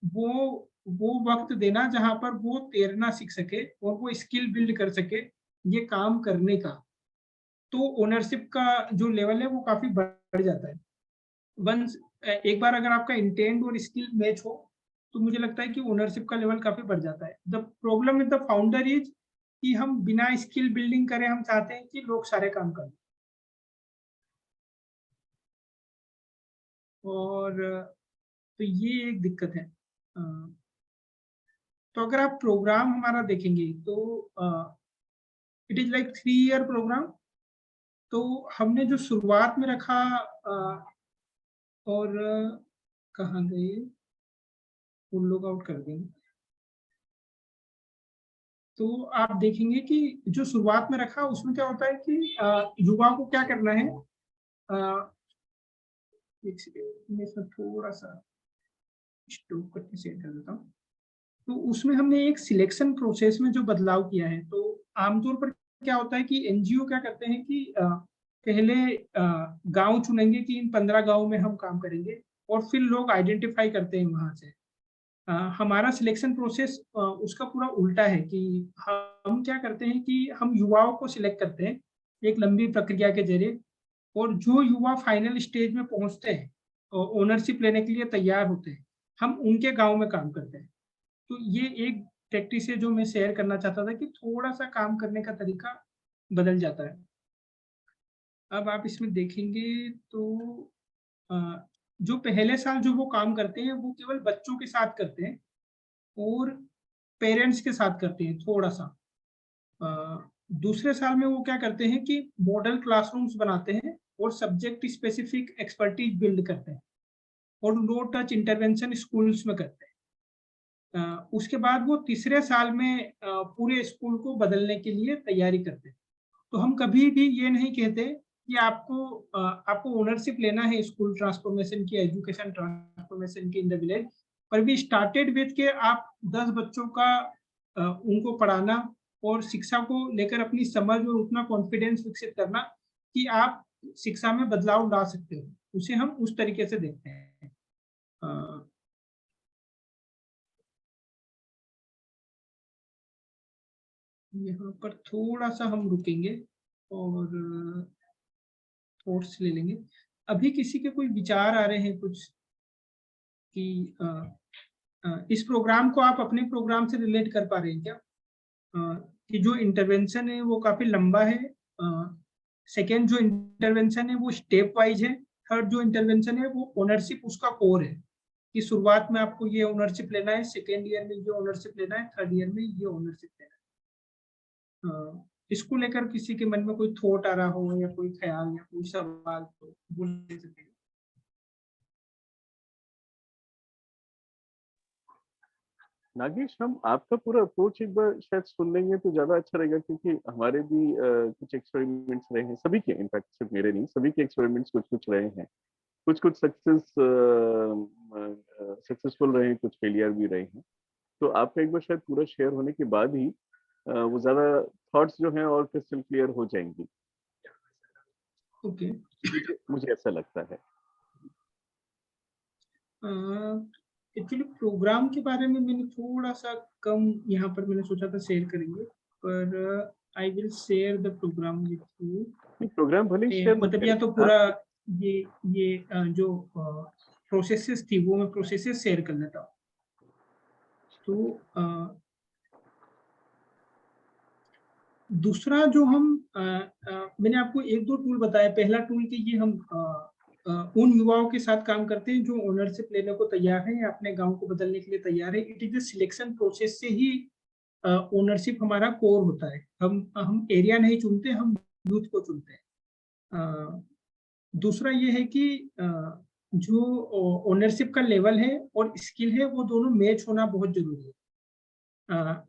वो वक्त देना जहां पर वो तैरना सीख सके और वो स्किल बिल्ड कर सके ये काम करने का। तो ओनरशिप का जो लेवल है वो काफी बढ़ जाता है। वंस एक बार अगर आपका इंटेंट और स्किल मैच हो तो मुझे लगता है कि ओनरशिप का लेवल काफी बढ़ जाता है। The problem with the founder is कि हम बिना स्किल बिल्डिंग करें, हम चाहते हैं कि लोग सारे काम करें। और तो ये एक दिक्कत है। तो अगर आप प्रोग्राम हमारा देखेंगे तो it is like 3-year programme. तो हमने जो शुरुआत में रखा, और कहाँ गए, फुल लॉग आउट कर देंगे। तो आप देखेंगे कि जो शुरुआत में रखा उसमें क्या होता है कि युवा को क्या करना है। एक सेकेंड, मैं इसमें थोड़ा सा स्टॉप करके सेट कर देता हूँ। तो उसमें हमने एक सिलेक्शन प्रोसेस में जो बदलाव किया है, तो आमतौर पर क्या होता है कि एनजीओ क्या करते हैं कि पहले गांव चुनेंगे कि इन 15 गांव में हम काम करेंगे, और फिर लोग आइडेंटिफाई करते हैं वहां से। हमारा सिलेक्शन प्रोसेस उसका पूरा उल्टा है कि हम क्या करते हैं कि हम युवाओं को सिलेक्ट करते हैं एक लंबी प्रक्रिया के जरिए, और जो युवा फाइनल स्टेज में पहुंचते हैं ओनरशिप लेने के लिए तैयार होते हैं, हम उनके गांव में काम करते हैं। तो ये एक प्रैक्टिस है जो मैं शेयर करना चाहता था कि थोड़ा सा काम करने का तरीका बदल जाता है। अब आप इसमें देखेंगे तो जो पहले साल जो वो काम करते हैं वो केवल बच्चों के साथ करते हैं और पेरेंट्स के साथ करते हैं थोड़ा सा। दूसरे साल में वो क्या करते हैं कि मॉडल क्लासरूम्स बनाते हैं और सब्जेक्ट स्पेसिफिक एक्सपर्टीज बिल्ड करते हैं, और लो टच इंटरवेंशन स्कूल्स में करते हैं। उसके बाद वो तीसरे साल में पूरे स्कूल को बदलने के लिए तैयारी करते हैं। तो हम कभी भी ये नहीं कहते कि आपको ओनरशिप लेना है स्कूल ट्रांसफॉर्मेशन की, एजुकेशन ट्रांसफॉर्मेशन की इन द विलेज, पर भी स्टार्टेड विद के आप 10 बच्चों का उनको पढ़ाना और शिक्षा को लेकर अपनी समझ और उतना कॉन्फिडेंस विकसित करना कि आप शिक्षा में बदलाव ला सकते हो, उसे हम उस तरीके से देखते हैं। यहाँ पर थोड़ा सा हम रुकेंगे और थॉट्स ले लेंगे। अभी किसी के कोई विचार आ रहे हैं कुछ कि इस प्रोग्राम को आप अपने प्रोग्राम से रिलेट कर पा रहे हैं क्या? कि जो इंटरवेंशन है वो काफी लंबा है, सेकेंड जो इंटरवेंशन है वो स्टेप वाइज है, थर्ड जो इंटरवेंशन है वो ओनरशिप उसका कोर है कि शुरुआत में आपको ये ओनरशिप लेना है, सेकेंड ईयर में ये ओनरशिप लेना है, थर्ड ईयर में ये ओनरशिप लेना है। इसको लेकर किसी के मन में कोई थॉट आ रहा हो या कोई ख्याल या कोई सवाल तो बोल सकते हैं। नागेश, हम आपका पूरा अप्रोच एक बार शायद सुन लेंगे तो ज्यादा अच्छा रहेगा, क्योंकि हमारे भी कुछ एक्सपेरिमेंट्स रहे हैं, सभी के, इनफैक्ट सिर्फ मेरे नहीं, सभी के एक्सपेरिमेंट्स कुछ कुछ रहे हैं, कुछ कुछ सक्सेसफुल रहे हैं, कुछ फेलियर भी रहे हैं। तो आपका एक बार शायद पूरा शेयर होने के बाद ही वो ज्यादा थॉट्स जो हैं और क्रिस्टल क्लियर हो जाएंगी। ओके, मुझे ऐसा लगता है। एक्चुअली प्रोग्राम के बारे में मैंने थोड़ा सा कम यहाँ पर मैंने सोचा था शेयर करेंगे, पर I will share the programme with you. Programme भले ही शेयर मतलब या तो पूरा ये जो प्रोसेसेस थी वो मैं प्रोसेसेस शेयर कर लेता हूँ। तो दूसरा जो हम मैंने आपको एक दो टूल बताया। पहला टूल कि ये हम उन युवाओं के साथ काम करते हैं जो ओनरशिप लेने को तैयार है या अपने गांव को बदलने के लिए तैयार है। It is the selection process से ही ओनरशिप हमारा कोर होता है। हम एरिया नहीं चुनते, हम यूथ को चुनते हैं। दूसरा ये है कि जो ओनरशिप का लेवल है और स्किल है वो दोनों मैच होना बहुत जरूरी है।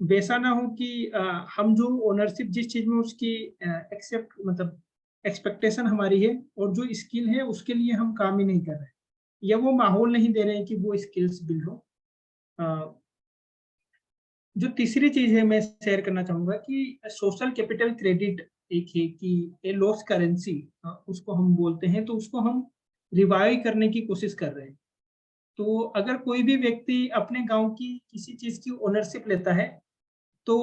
वैसा ना हो कि हम जो ओनरशिप जिस चीज में उसकी एक्सेप्ट मतलब एक्सपेक्टेशन हमारी है और जो स्किल है उसके लिए हम काम ही नहीं कर रहे हैं या वो माहौल नहीं दे रहे हैं कि वो स्किल्स बिल्ड हो। जो तीसरी चीज है मैं शेयर करना चाहूंगा कि सोशल कैपिटल क्रेडिट एक है कि ए लॉस्ट करेंसी उसको हम बोलते हैं, तो उसको हम रिवाइव करने की कोशिश कर रहे हैं। तो अगर कोई भी व्यक्ति अपने गांव की किसी चीज की ओनरशिप लेता है तो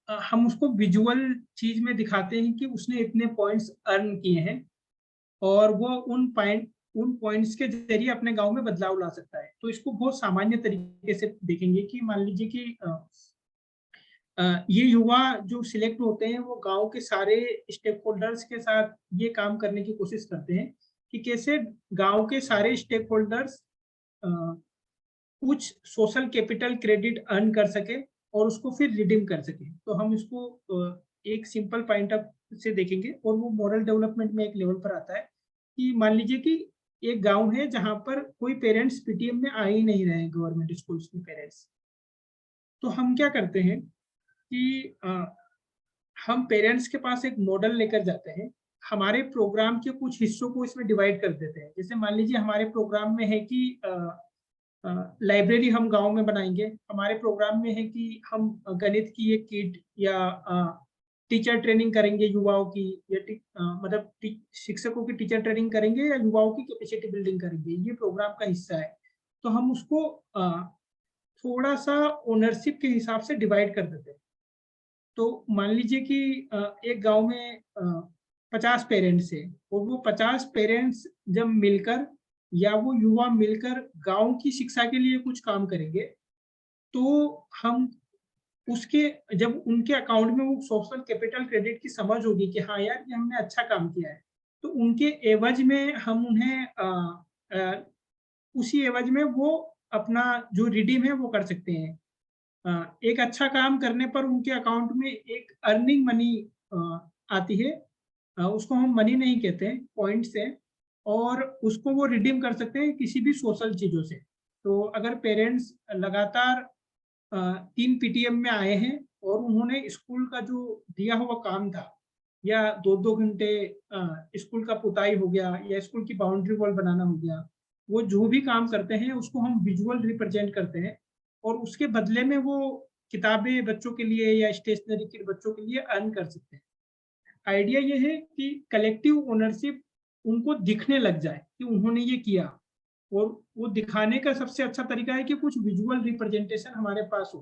हम उसको विजुअल चीज में दिखाते हैं कि उसने इतने पॉइंट्स अर्न किए हैं और वो उन पॉइंट्स के जरिए अपने गांव में बदलाव ला सकता है। तो इसको बहुत सामान्य तरीके से देखेंगे कि मान लीजिए कि ये युवा जो सिलेक्ट होते हैं वो गांव के सारे स्टेक होल्डर्स के साथ ये काम करने की कोशिश करते हैं कि कैसे गांव के सारे स्टेक होल्डर्स कुछ सोशल कैपिटल क्रेडिट अर्न कर सके और उसको फिर रिडीम कर सके। तो हम इसको एक सिंपल पॉइंट ऑफ से देखेंगे और वो मॉरल डेवलपमेंट में एक लेवल पर आता है कि मान लीजिए कि एक गांव है जहां पर कोई पेरेंट्स पीटीएम में आ ही नहीं रहे हैं, गवर्नमेंट स्कूल्स में पेरेंट्स। तो हम क्या करते हैं कि हम पेरेंट्स के पास एक मॉडल लेकर जाते हैं, हमारे प्रोग्राम के कुछ हिस्सों को इसमें डिवाइड कर देते हैं। जैसे मान लीजिए हमारे प्रोग्राम में है कि लाइब्रेरी हम गांव में बनाएंगे, हमारे प्रोग्राम में है कि हम गणित की एक किट या टीचर ट्रेनिंग करेंगे युवाओं की, या मतलब शिक्षकों की टीचर ट्रेनिंग करेंगे या युवाओं की कैपेसिटी बिल्डिंग करेंगे, ये प्रोग्राम का हिस्सा है। तो हम उसको थोड़ा सा ओनरशिप के हिसाब से डिवाइड कर देते हैं। तो मान लीजिए कि एक गांव में 50 पेरेंट्स है और वो 50 पेरेंट्स जब मिलकर या वो युवा मिलकर गांव की शिक्षा के लिए कुछ काम करेंगे तो हम उसके जब उनके अकाउंट में वो सोशल कैपिटल क्रेडिट की समझ होगी कि हाँ यार ये हमने अच्छा काम किया है, तो उनके एवज में हम उन्हें उसी एवज में वो अपना जो रिडीम है वो कर सकते हैं। एक अच्छा काम करने पर उनके अकाउंट में एक अर्निंग मनी आती है, उसको हम मनी नहीं कहते हैं, पॉइंट्स है, और उसको वो रिडीम कर सकते हैं किसी भी सोशल चीजों से। तो अगर पेरेंट्स लगातार 3 पीटीएम में आए हैं और उन्होंने स्कूल का जो दिया हुआ काम था या 2-2 घंटे स्कूल का पुताई हो गया या स्कूल की बाउंड्री वॉल बनाना हो गया, वो जो भी काम करते हैं उसको हम विजुअल रिप्रेजेंट करते हैं और उसके बदले में वो किताबें बच्चों के लिए या स्टेशनरी के बच्चों के लिए अर्न कर सकते हैं। आइडिया ये है कि कलेक्टिव ओनरशिप उनको दिखने लग जाए कि उन्होंने ये किया, और वो दिखाने का सबसे अच्छा तरीका है कि कुछ विजुअल रिप्रेजेंटेशन हमारे पास हो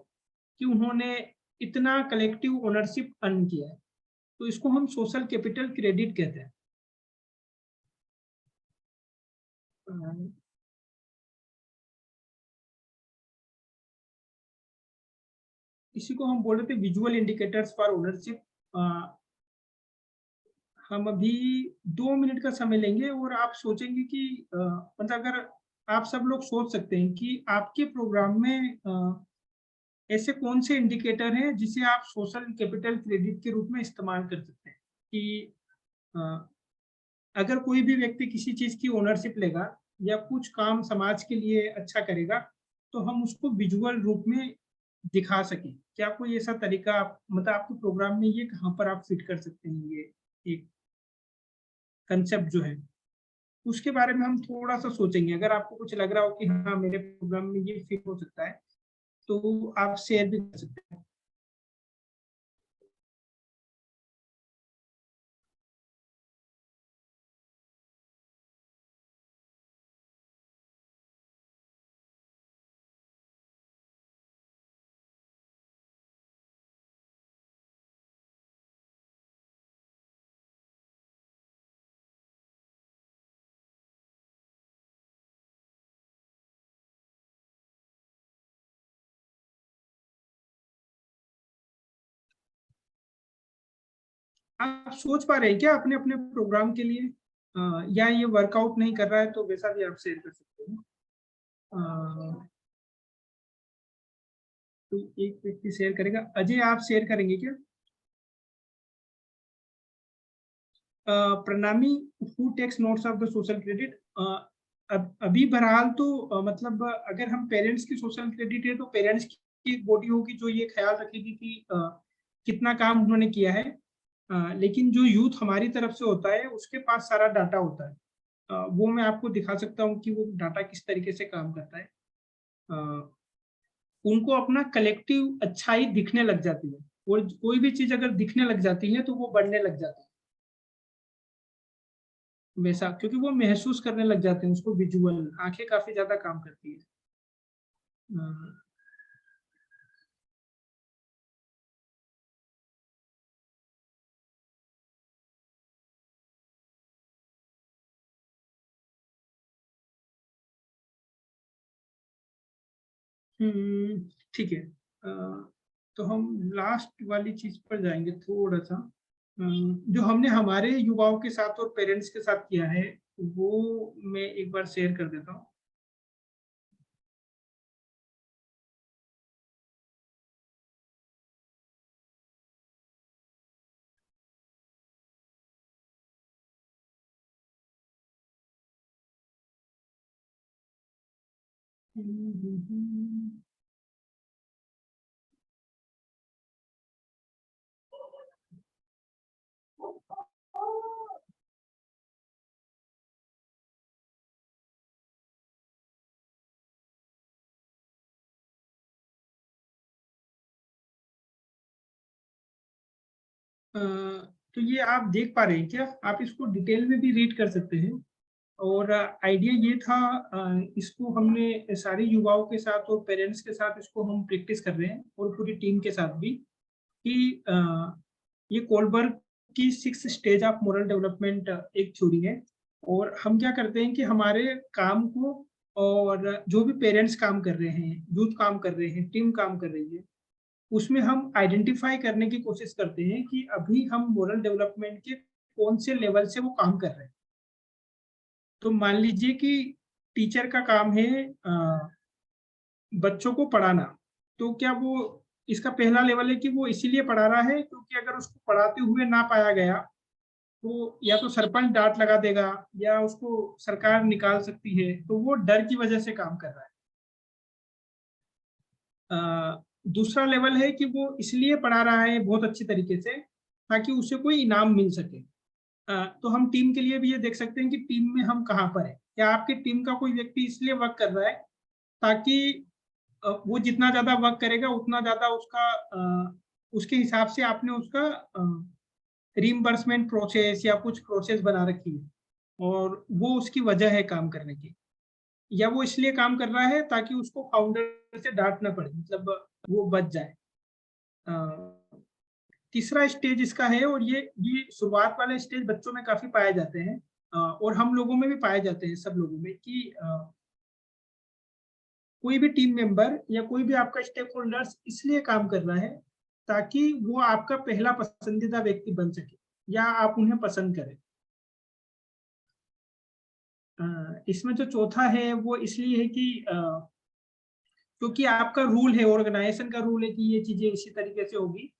कि उन्होंने इतना कलेक्टिव ओनरशिप अर्न किया है। तो इसको हम सोशल कैपिटल क्रेडिट कहते हैं। इसी को हम बोल रहे थे विजुअल इंडिकेटर्स फॉर ओनरशिप। हम अभी 2 मिनट का समय लेंगे और आप सोचेंगे कि मतलब अगर आप सब लोग सोच सकते हैं कि आपके प्रोग्राम में ऐसे कौन से इंडिकेटर हैं जिसे आप सोशल कैपिटल क्रेडिट के रूप में इस्तेमाल कर सकते हैं कि अगर कोई भी व्यक्ति किसी चीज की ओनरशिप लेगा या कुछ काम समाज के लिए अच्छा करेगा तो हम उसको विजुअल रूप में दिखा सके? क्या कोई ऐसा तरीका आप मतलब आपके प्रोग्राम में ये कहाँ पर आप फिट कर सकते हैं, ये एक कंसेप्ट जो है उसके बारे में हम थोड़ा सा सोचेंगे। अगर आपको कुछ लग रहा हो कि हाँ मेरे प्रोग्राम में ये फिट हो सकता है तो आप शेयर भी कर सकते हैं। आप सोच पा रहे हैं क्या अपने अपने प्रोग्राम के लिए, या ये वर्कआउट नहीं कर रहा है तो वैसा भी आप शेयर कर सकते हैं। तो एक व्यक्ति शेयर करेगा। अजय आप शेयर करेंगे क्या? Pranami who takes notes of the social credit. अभी बहरहाल तो मतलब अगर हम पेरेंट्स की सोशल क्रेडिट है तो पेरेंट्स की एक बॉडी होगी जो ये ख्याल रखेगी कि कितना काम उन्होंने किया है। लेकिन जो यूथ हमारी तरफ से होता है उसके पास सारा डाटा होता है। वो मैं आपको दिखा सकता हूँ कि वो डाटा किस तरीके से काम करता है। उनको अपना कलेक्टिव अच्छाई दिखने लग जाती है और कोई भी चीज अगर दिखने लग जाती है तो वो बढ़ने लग जाती है वैसा, क्योंकि वो महसूस करने लग जाते हैं उसको। विजुअल आंखें काफी ज्यादा काम करती है। ठीक है। तो हम लास्ट वाली चीज पर जाएंगे थोड़ा सा। जो हमने हमारे युवाओं के साथ और पेरेंट्स के साथ किया है वो मैं एक बार शेयर कर देता हूँ। तो ये आप देख पा रहे हैं क्या? आप इसको डिटेल में भी रीड कर सकते हैं। और आइडिया ये था, इसको हमने सारे युवाओं के साथ और पेरेंट्स के साथ इसको हम प्रैक्टिस कर रहे हैं और पूरी टीम के साथ भी कि ये कोलबर्ग की 6 स्टेज ऑफ मोरल डेवलपमेंट एक थ्योरी है। और हम क्या करते हैं कि हमारे काम को, और जो भी पेरेंट्स काम कर रहे हैं, यूथ काम कर रहे हैं, टीम काम कर रही है, उसमें हम आइडेंटिफाई करने की कोशिश करते हैं कि अभी हम मोरल डेवलपमेंट के कौन से लेवल से वो काम कर रहे हैं। तो मान लीजिए कि टीचर का काम है बच्चों को पढ़ाना, तो क्या वो इसका पहला लेवल है कि वो इसीलिए पढ़ा रहा है क्योंकि अगर उसको पढ़ाते हुए ना पाया गया तो या तो सरपंच डांट लगा देगा या उसको सरकार निकाल सकती है, तो वो डर की वजह से काम कर रहा है। दूसरा लेवल है कि वो इसलिए पढ़ा रहा है बहुत अच्छी तरीके से ताकि उसे कोई इनाम मिल सके। तो हम टीम के लिए भी ये देख सकते हैं कि टीम में हम कहाँ पर है। क्या आपकी टीम का कोई व्यक्ति इसलिए वर्क कर रहा है ताकि वो जितना ज्यादा वर्क करेगा उतना ज्यादा उसका उसके हिसाब से आपने उसका रीइंबर्समेंट प्रोसेस या कुछ प्रोसेस बना रखी है और वो उसकी वजह है काम करने की, या वो इसलिए काम कर रहा है ताकि उसको फाउंडर से डांट ना पड़े, मतलब वो बच जाए। तीसरा स्टेज इसका है, और ये शुरुआत वाले स्टेज बच्चों में काफी पाए जाते हैं और हम लोगों में भी पाए जाते हैं, सब लोगों में, कि कोई भी टीम मेंबर या कोई भी आपका स्टेक होल्डर्स इसलिए काम कर रहा है ताकि वो आपका पहला पसंदीदा व्यक्ति बन सके या आप उन्हें पसंद करें। इसमें जो चौथा है वो इसलिए है कि क्योंकि आपका रूल है, ऑर्गेनाइजेशन का रूल है कि ये चीजें इसी तरीके से होगी,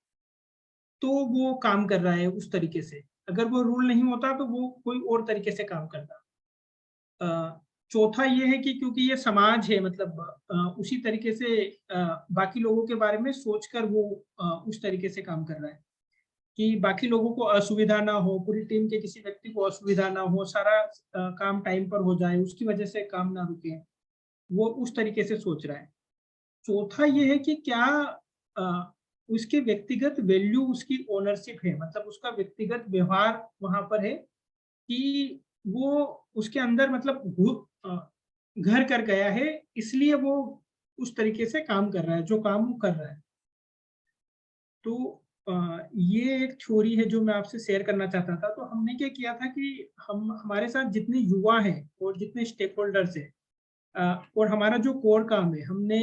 तो वो काम कर रहा है उस तरीके से। अगर वो रूल नहीं होता तो वो कोई और तरीके से काम करता। चौथा ये है कि क्योंकि ये समाज है, मतलब उसी तरीके से बाकी लोगों के बारे में सोचकर वो उस तरीके से काम कर रहा है कि बाकी लोगों को असुविधा ना हो, पूरी टीम के किसी व्यक्ति को असुविधा ना हो, सारा काम टाइम पर हो जाए, उसकी वजह से काम ना रुके, वो उस तरीके से सोच रहा है। चौथा ये है कि क्या उसके व्यक्तिगत वैल्यू, उसकी ओनरशिप है, मतलब उसका व्यक्तिगत व्यवहार वहां पर है कि वो उसके अंदर मतलब घर कर गया है, इसलिए वो उस तरीके से काम कर रहा है जो काम वो कर रहा है। तो ये एक थ्योरी है जो मैं आपसे शेयर करना चाहता था। तो हमने क्या किया था कि हम हमारे साथ जितने युवा हैं और जितने स्टेक होल्डर्स हैं और हमारा जो कोर काम है, हमने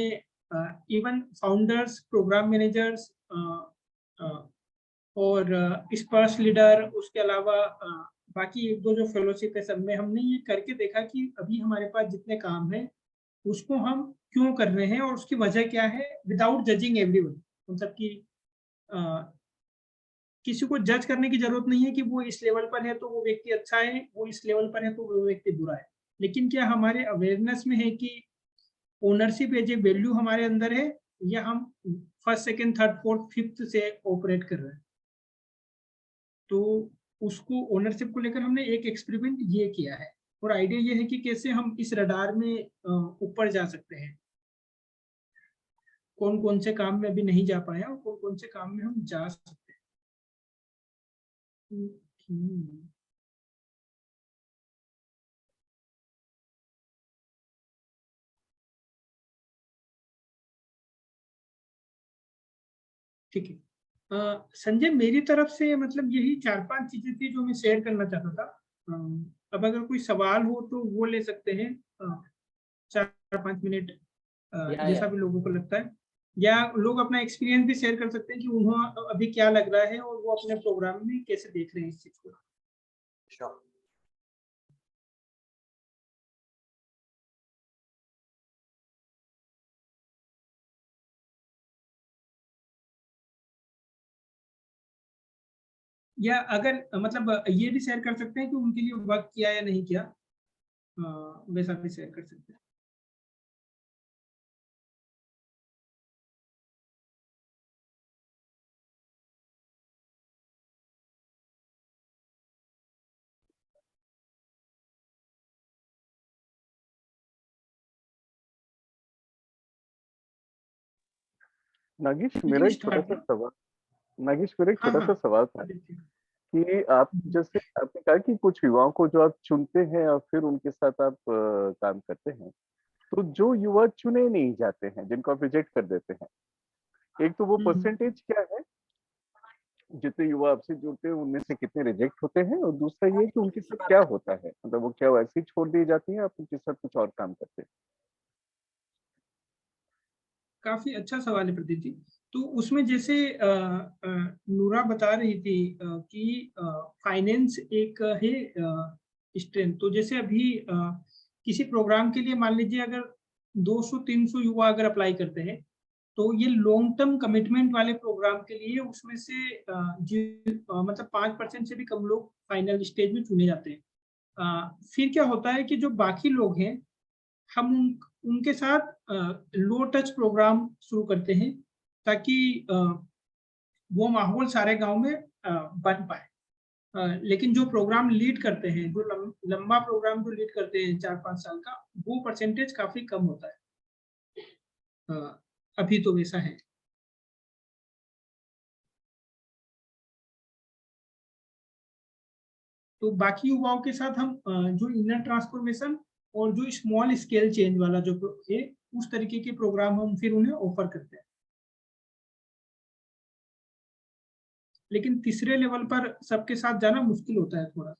इवन फाउंडर्स, प्रोग्राम मैनेजर्स और स्पर्श लीडर, उसके अलावा बाकी एक दो जो फेलोशिप है, सब में हमने ये करके देखा कि अभी हमारे पास जितने काम है उसको हम क्यों कर रहे हैं और उसकी वजह क्या है, विदाउट जजिंग एवरीवन। मतलब कि किसी को जज करने की जरूरत नहीं है कि वो इस लेवल पर है तो वो व्यक्ति अच्छा है, वो इस लेवल पर है तो वो व्यक्ति बुरा है। लेकिन क्या हमारे अवेयरनेस में है कि ओनरशिप एज ए वैल्यू हमारे अंदर है, या हम first, second, third, fourth, fifth से ऑपरेट कर रहे हैं। तो उसको, ओनरशिप को लेकर हमने एक एक्सपेरिमेंट ये किया है और आइडिया ये है कि कैसे हम इस रडार में ऊपर जा सकते हैं, कौन कौन से काम में अभी नहीं जा पाए और कौन कौन से काम में हम जा सकते हैं। ठीक है। संजय, मेरी तरफ से मतलब यही 4-5 चीजें थी जो मैं शेयर करना चाहता था। अब अगर कोई सवाल हो तो वो ले सकते हैं, 4-5 मिनट, जैसा भी लोगों को लगता है, या लोग अपना एक्सपीरियंस भी शेयर कर सकते हैं कि उन्हें अभी क्या लग रहा है और वो अपने प्रोग्राम में कैसे देख रहे हैं इस चीज को। या अगर मतलब ये भी शेयर कर सकते हैं कि उनके लिए वर्क किया या नहीं किया, वैसा भी शेयर कर सकते हैं। नागेश, मेरा एक छोटा सा सवाल था कि आप जैसे आपने कहा कि कुछ युवाओं को जो आप चुनते हैं और फिर उनके साथ आप काम करते हैं, तो जो युवा चुने नहीं जाते हैं, जिनको आप रिजेक्ट कर देते हैं, एक तो वो परसेंटेज क्या है जितने युवा आपसे जुड़ते हैं उनमें से कितने रिजेक्ट होते हैं, और दूसरा ये कि उनके साथ क्या होता है, मतलब वो क्या वैसे ही छोड़ दी जाती है, आप उनके साथ कुछ और काम करते हैं? काफी अच्छा सवाल है प्रदीप जी। तो उसमें जैसे नूरा बता रही थी कि फाइनेंस एक है स्ट्रेंथ। तो जैसे अभी किसी प्रोग्राम के लिए मान लीजिए अगर 200-300 युवा अगर अप्लाई करते हैं, तो ये लॉन्ग टर्म कमिटमेंट वाले प्रोग्राम के लिए उसमें से मतलब 5% से भी कम लोग फाइनल स्टेज में चुने जाते हैं। फिर क्या होता है कि जो बाकी लोग हैं, हम उनके साथ लो टच प्रोग्राम शुरू करते हैं ताकि वो माहौल सारे गांव में बन पाए। लेकिन जो प्रोग्राम लीड करते हैं, जो लंबा प्रोग्राम जो लीड करते हैं 4-5 साल का, वो परसेंटेज काफी कम होता है। अभी तो वैसा है। तो बाकी युवाओं के साथ हम जो इनर ट्रांसफॉर्मेशन और जो स्मॉल स्केल चेंज वाला जो है, उस तरीके के प्रोग्राम हम फिर उन्हें ऑफर करते हैं। लेकिन तीसरे लेवल पर सबके साथ जाना मुश्किल होता है थोड़ा।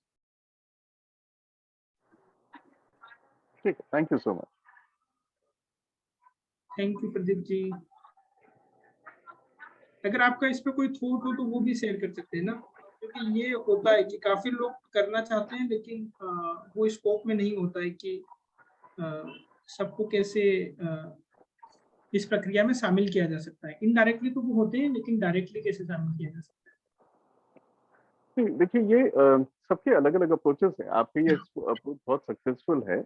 ठीक है, thank you so much. Thank you Pradeep ji. अगर आपका इस पे कोई थॉट हो तो वो भी शेयर कर सकते हैं ना, क्योंकि ये होता है कि काफी लोग करना चाहते हैं लेकिन वो स्कोप में नहीं होता है कि सबको कैसे इस प्रक्रिया में शामिल किया जा सकता है। इनडायरेक्टली तो वो होते हैं, लेकिन डायरेक्टली कैसे शामिल किया जा सकता है। देखिए, ये सबके अलग अलग अप्रोचेस हैं। आपकी ये अप्रोच बहुत सक्सेसफुल है।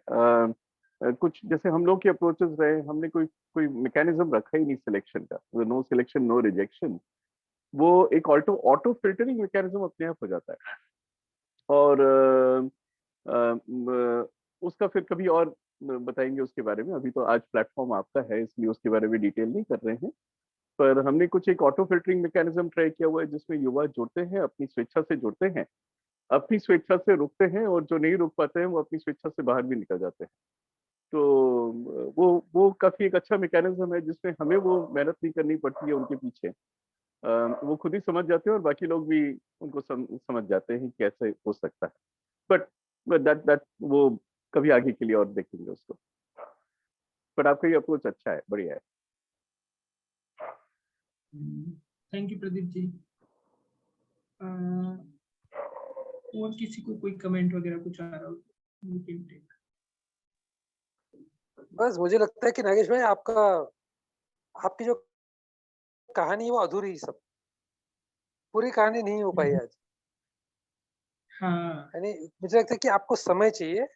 कुछ जैसे हम लोग के अप्रोचेस रहे, हमने कोई मैकेनिज्म रखा ही नहीं सिलेक्शन का, नो सिलेक्शन नो रिजेक्शन, वो एक ऑटो फिल्टरिंग मैकेनिज्म अपने आप हो जाता है। और उसका फिर कभी और बताएंगे उसके बारे में, अभी तो आज प्लेटफॉर्म आपका है इसलिए उसके बारे में डिटेल नहीं कर रहे हैं। पर हमने कुछ एक ऑटो फिल्टरिंग मैकेनिज्म ट्राई किया हुआ है जिसमें युवा जुड़ते हैं, अपनी स्वेच्छा से जुड़ते हैं, अपनी स्वेच्छा से रुकते हैं, और जो नहीं रुक पाते हैं वो अपनी स्वेच्छा से बाहर भी निकल जाते हैं। तो वो काफी एक अच्छा मैकेनिज्म है जिसमें हमें वो मेहनत नहीं करनी पड़ती है उनके पीछे। वो खुद ही समझ जाते हैं और बाकी लोग भी उनको समझ जाते हैं कि कैसे हो सकता है। बट दैट वो कभी आगे के लिए और देखेंगे उसको। बट आपका ये अप्रोच अच्छा है, बढ़िया है। थैंक यू प्रदीप जी। और किसी को कोई कमेंट वगैरह कुछ आ रहा हो? बस मुझे लगता है कि नागेश भाई आपकी जो कहानी है वो अधूरी ही सब, पूरी कहानी नहीं हो पाई आज। हाँ, यानी मुझे लगता है कि आपको समय चाहिए,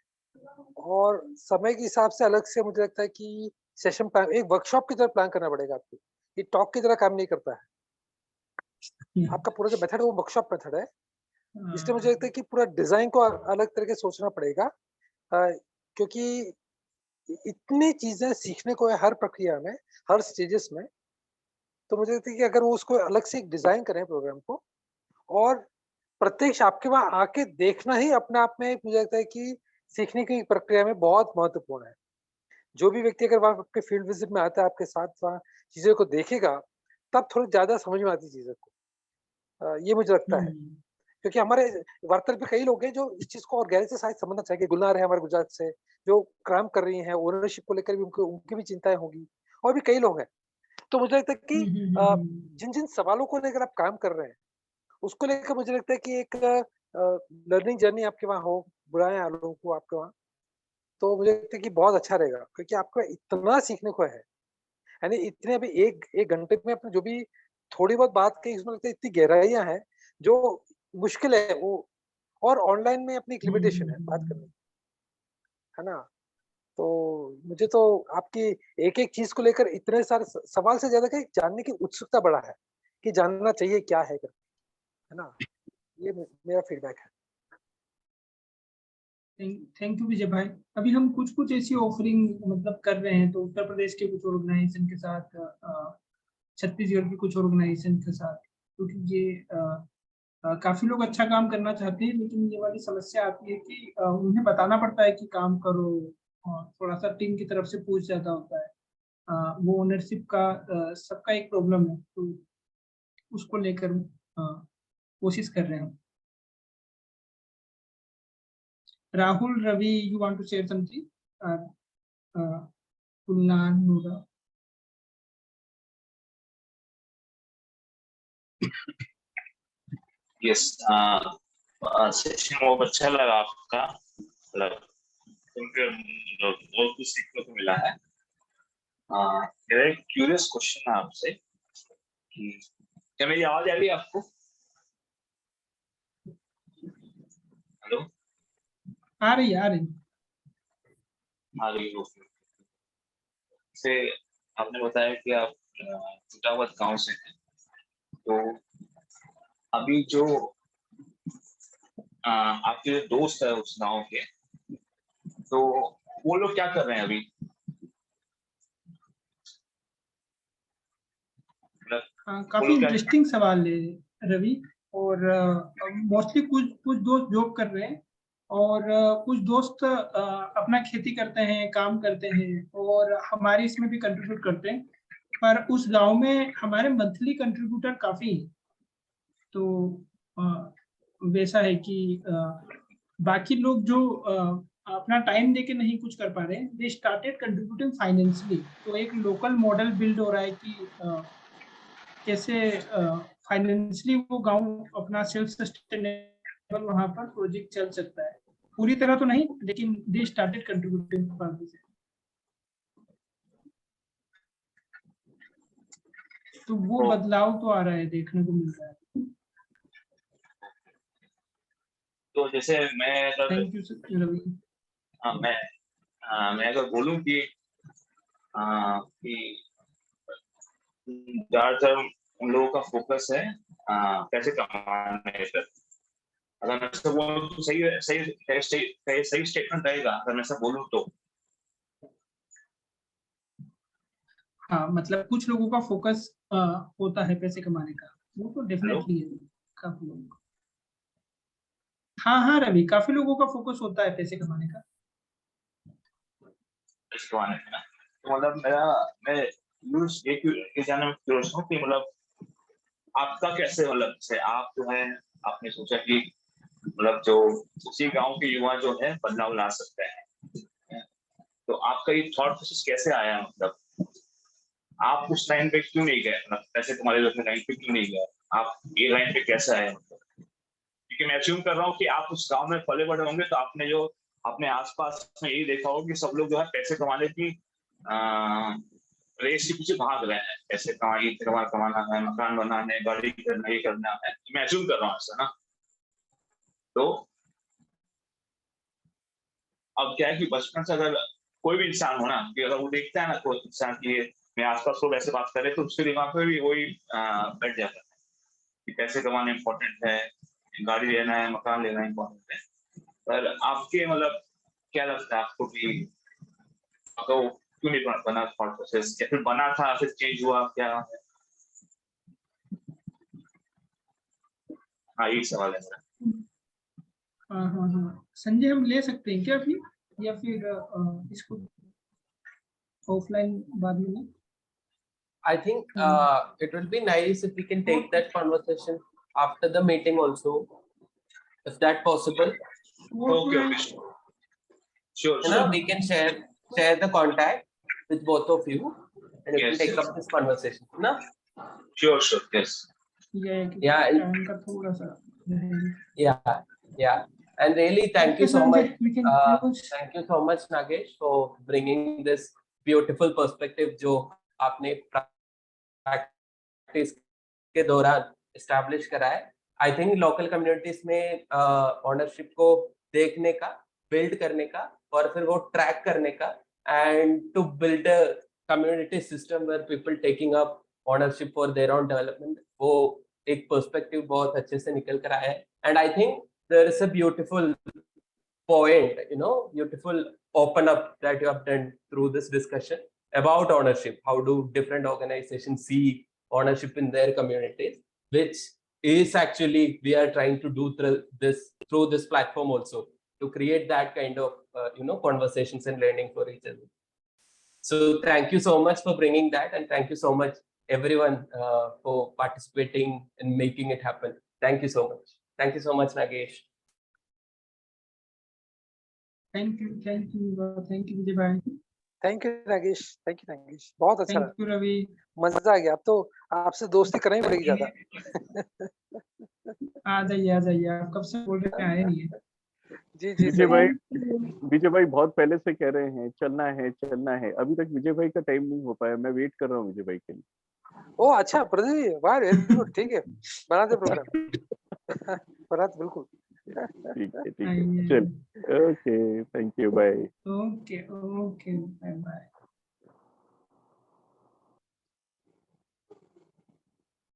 और समय के हिसाब से अलग से मुझे लगता है कि सेशन प्लान एक वर्कशॉप की तरह प्लान करना पड़ेगा आपको। ये टॉक की तरह काम नहीं करता है। आपका पूरा जो मेथड है वो वर्कशॉप मेथड है, इसलिए मुझे लगता है कि पूरा डिजाइन को अलग तरीके से सोचना पड़ेगा, क्योंकि इतनी चीजें सीखने को है हर प्रक्रिया में, हर स्टेजेस में। तो मुझे लगता है कि अगर वो उसको अलग से एक डिजाइन करें प्रोग्राम को, और प्रत्यक्ष आपके वहां आके देखना ही अपने आप में मुझे लगता है कि सीखने की प्रक्रिया में बहुत महत्वपूर्ण है। जो भी व्यक्ति अगर वहां आपके फील्ड विजिट में आता है, आपके साथ वहां चीजों को देखेगा, तब थोड़ी ज्यादा समझ में आती चीजों को। ये मुझे लगता है, क्योंकि हमारे वार्तालाप पे कई लोग हैं जो इस चीज को और गहराई से शायद समझना चाहेंगे। गुलनार है हमारे गुजरात से, जो काम कर रही हैं, ओनरशिप को लेकर भी उनकी भी चिंताएं होंगी, और भी कई लोग हैं। तो मुझे लगता है कि जिन जिन सवालों को लेकर आप काम कर रहे हैं, उसको लेकर मुझे लगता है कि एक लर्निंग जर्नी आपके वहाँ हो, बुलाएं लोगों को आपके वहाँ, तो मुझे लगता है कि बहुत अच्छा रहेगा, क्योंकि आपको इतना सीखने को है। यानी इतने अभी एक घंटे में अपने जो भी थोड़ी बहुत बात कही, उसमें लगता है इतनी गहराइयां हैं जो मुश्किल है वो, और ऑनलाइन में अपनी एक लिमिटेशन है बात करने की, है ना। तो मुझे तो आपकी एक एक चीज को लेकर इतने सारे सवाल से ज्यादा कि जानने की उत्सुकता बढ़ा है, कि जानना चाहिए क्या है ना। ये मेरा फीडबैक है। थैंक यू विजय भाई। अभी हम कुछ ऐसी ऑफरिंग मतलब कर रहे हैं, तो उत्तर प्रदेश के कुछ ऑर्गेनाइजेशन के साथ, छत्तीसगढ़ के कुछ ऑर्गेनाइजेशन के साथ, क्योंकि ये काफी लोग अच्छा काम करना चाहते हैं, लेकिन ये वाली समस्या आती है कि उन्हें बताना पड़ता है कि काम करो, और थोड़ा सा टीम की तरफ से पूछ ज्यादा होता है। वो ओनरशिप का सबका एक प्रॉब्लम है, तो उसको लेकर कोशिश कर रहे हैं। Rahul, Ravi, you want to share something? Kulnan, Noora. Yes, session बहुत अच्छा लगा आपका, मतलब बहुत कुछ सीखने को मिला है। मेरा एक क्यूरियस क्वेश्चन है आपसे कि क्या मेरी आवाज आ रही है आपको? हेलो, आ रही आ रही हो से आपने बताया कि आप टूटावत गांव से हैं, तो अभी जो आपके दोस्त है उस गांव के, तो वो लोग क्या कर रहे हैं अभी? काफी इंटरेस्टिंग सवाल है रवि। और मोस्टली कुछ दोस्त जॉब कर रहे हैं, और कुछ दोस्त अपना खेती करते हैं, काम करते हैं, और हमारे इसमें भी कंट्रीब्यूट करते हैं। पर उस गांव में हमारे मंथली कंट्रीब्यूटर काफी है, तो वैसा है कि बाकी लोग जो अपना टाइम देके नहीं कुछ कर पा रहे हैं, दे स्टार्टेड कंट्रीब्यूटिंग फाइनेंशियली। तो एक लोकल मॉडल बिल्ड हो रहा है कि कैसे फाइनेंशियली वो गांव अपना सेल्फ सस्टेनेबल वहां पर प्रोजेक्ट चल सकता है। पूरी तरह तो नहीं, लेकिन they started contributing for this. तो वो बदलाव तो आ रहा है, देखने को मिल रहा है। तो जैसे मैं थैंक यू रवि। मैं मैं अगर बोलूं कि ज्यादातर उन लोगों का फोकस है पैसे कमाने पर, अगर मैं ऐसा बोलूं तो सही स्टेटमेंट रहेगा अगर मैं ऐसा बोलूं तो? हाँ, मतलब कुछ लोगों का फोकस होता है पैसे कमाने का, वो तो डेफिनेटली है काफी लोगों का। हाँ हाँ रवि, काफी लोगों का फोकस होता है पैसे कमाने का। इसको आने का तो मतलब मैं ये जानना क्यूरियस हूँ कि मतलब आपका कैसे, मतलब से आप जो है आपने सोचा कि मतलब जो उसी गांव के युवा जो है बदलाव ला सकते हैं, तो आपका ये थॉट प्रोसेस कैसे आया? मतलब आप उस लाइन पे क्यों नहीं गए, मतलब पैसे कमाने लाइन पे क्यों नहीं गए, आप ये लाइन पे कैसे आए? मतलब क्योंकि मैं अज्यूम कर रहा हूँ कि आप उस गांव में पले बड़े होंगे तो आपने जो अपने आसपास में यही देखा होगा कि सब लोग जो है पैसे कमाने की रेस के पीछे भाग रहे हैं, पैसे कमाना है, मकान बनाना है, गाड़ी करना, ये करना है। मैं अज्यूम कर रहा हूँ ऐसा ना। तो अब क्या है कि बचपन से अगर कोई भी इंसान हो ना, कि अगर वो देखता है ना कोई इंसान की मेरे आसपास लोग ऐसे बात करे, तो उसके दिमाग में भी वही बैठ जाता है कि पैसे कमाना इम्पोर्टेंट है, गाड़ी लेना है, मकान लेना इम्पोर्टेंट है। पर आपके मतलब क्या लगता है आपको कि आपका वो क्यों नहीं बना थॉट प्रोसेस, या फिर बना था फिर चेंज हुआ क्या है? हाँ, यही सवाल है मेरा। हाँ हाँ हाँ, संजय हम ले सकते हैं क्या अभी, या फिर इसको ऑफलाइन बाद में? I think it will be nice if we can take that conversation after the meeting also, if that possible. Okay, sure. You know, we can share the contact with both of you, and we can Yes, take yes. up this conversation. No? Sure, yes. Yeah, time का थोड़ा सा रहेगा। yeah. And really, thank you Okay, so Sanjay, much. we can close. Thank you so much, Nagesh, for bringing this beautiful perspective जो आपने practice के दौरान establish करा है। I think local communities में ownership को देखने का, build करने का, और फिर वो track करने का, and to build a community system where people taking up ownership for their own development, वो एक perspective बहुत अच्छे से निकल कर आया है। And I think there is a beautiful point, you know, beautiful open up that you have done through this discussion about ownership. How do different organizations see ownership in their communities, which is actually we are trying to do through this platform also, to create that kind of conversations and learning for each other. So thank you so much for bringing that, and thank you so much everyone for participating and making it happen. Thank you so much. Thank you so much, Nagesh. Thank you विजय भाई। Thank you Nagesh, बहुत अच्छा Thank you Ravi. मजा आ गया। अब तो आपसे दोस्ती करनी पड़ेगी ज्यादा। आ जाइए, आप कब से बोल रहे हैं, आए नहीं है। जी विजय भाई बहुत पहले से कह रहे हैं चलना है, अभी तक विजय भाई का टाइम नहीं हो पाया। मैं वेट कर रहा हूँ विजय भाई के लिए। ओ अच्छा, प्रदीप, वाह, वेरी गुड, ठीक है, बनाते प्रोग्राम। बनाते, बिल्कुल। ठीक है, चल, okay, thank you, bye. Okay, bye bye.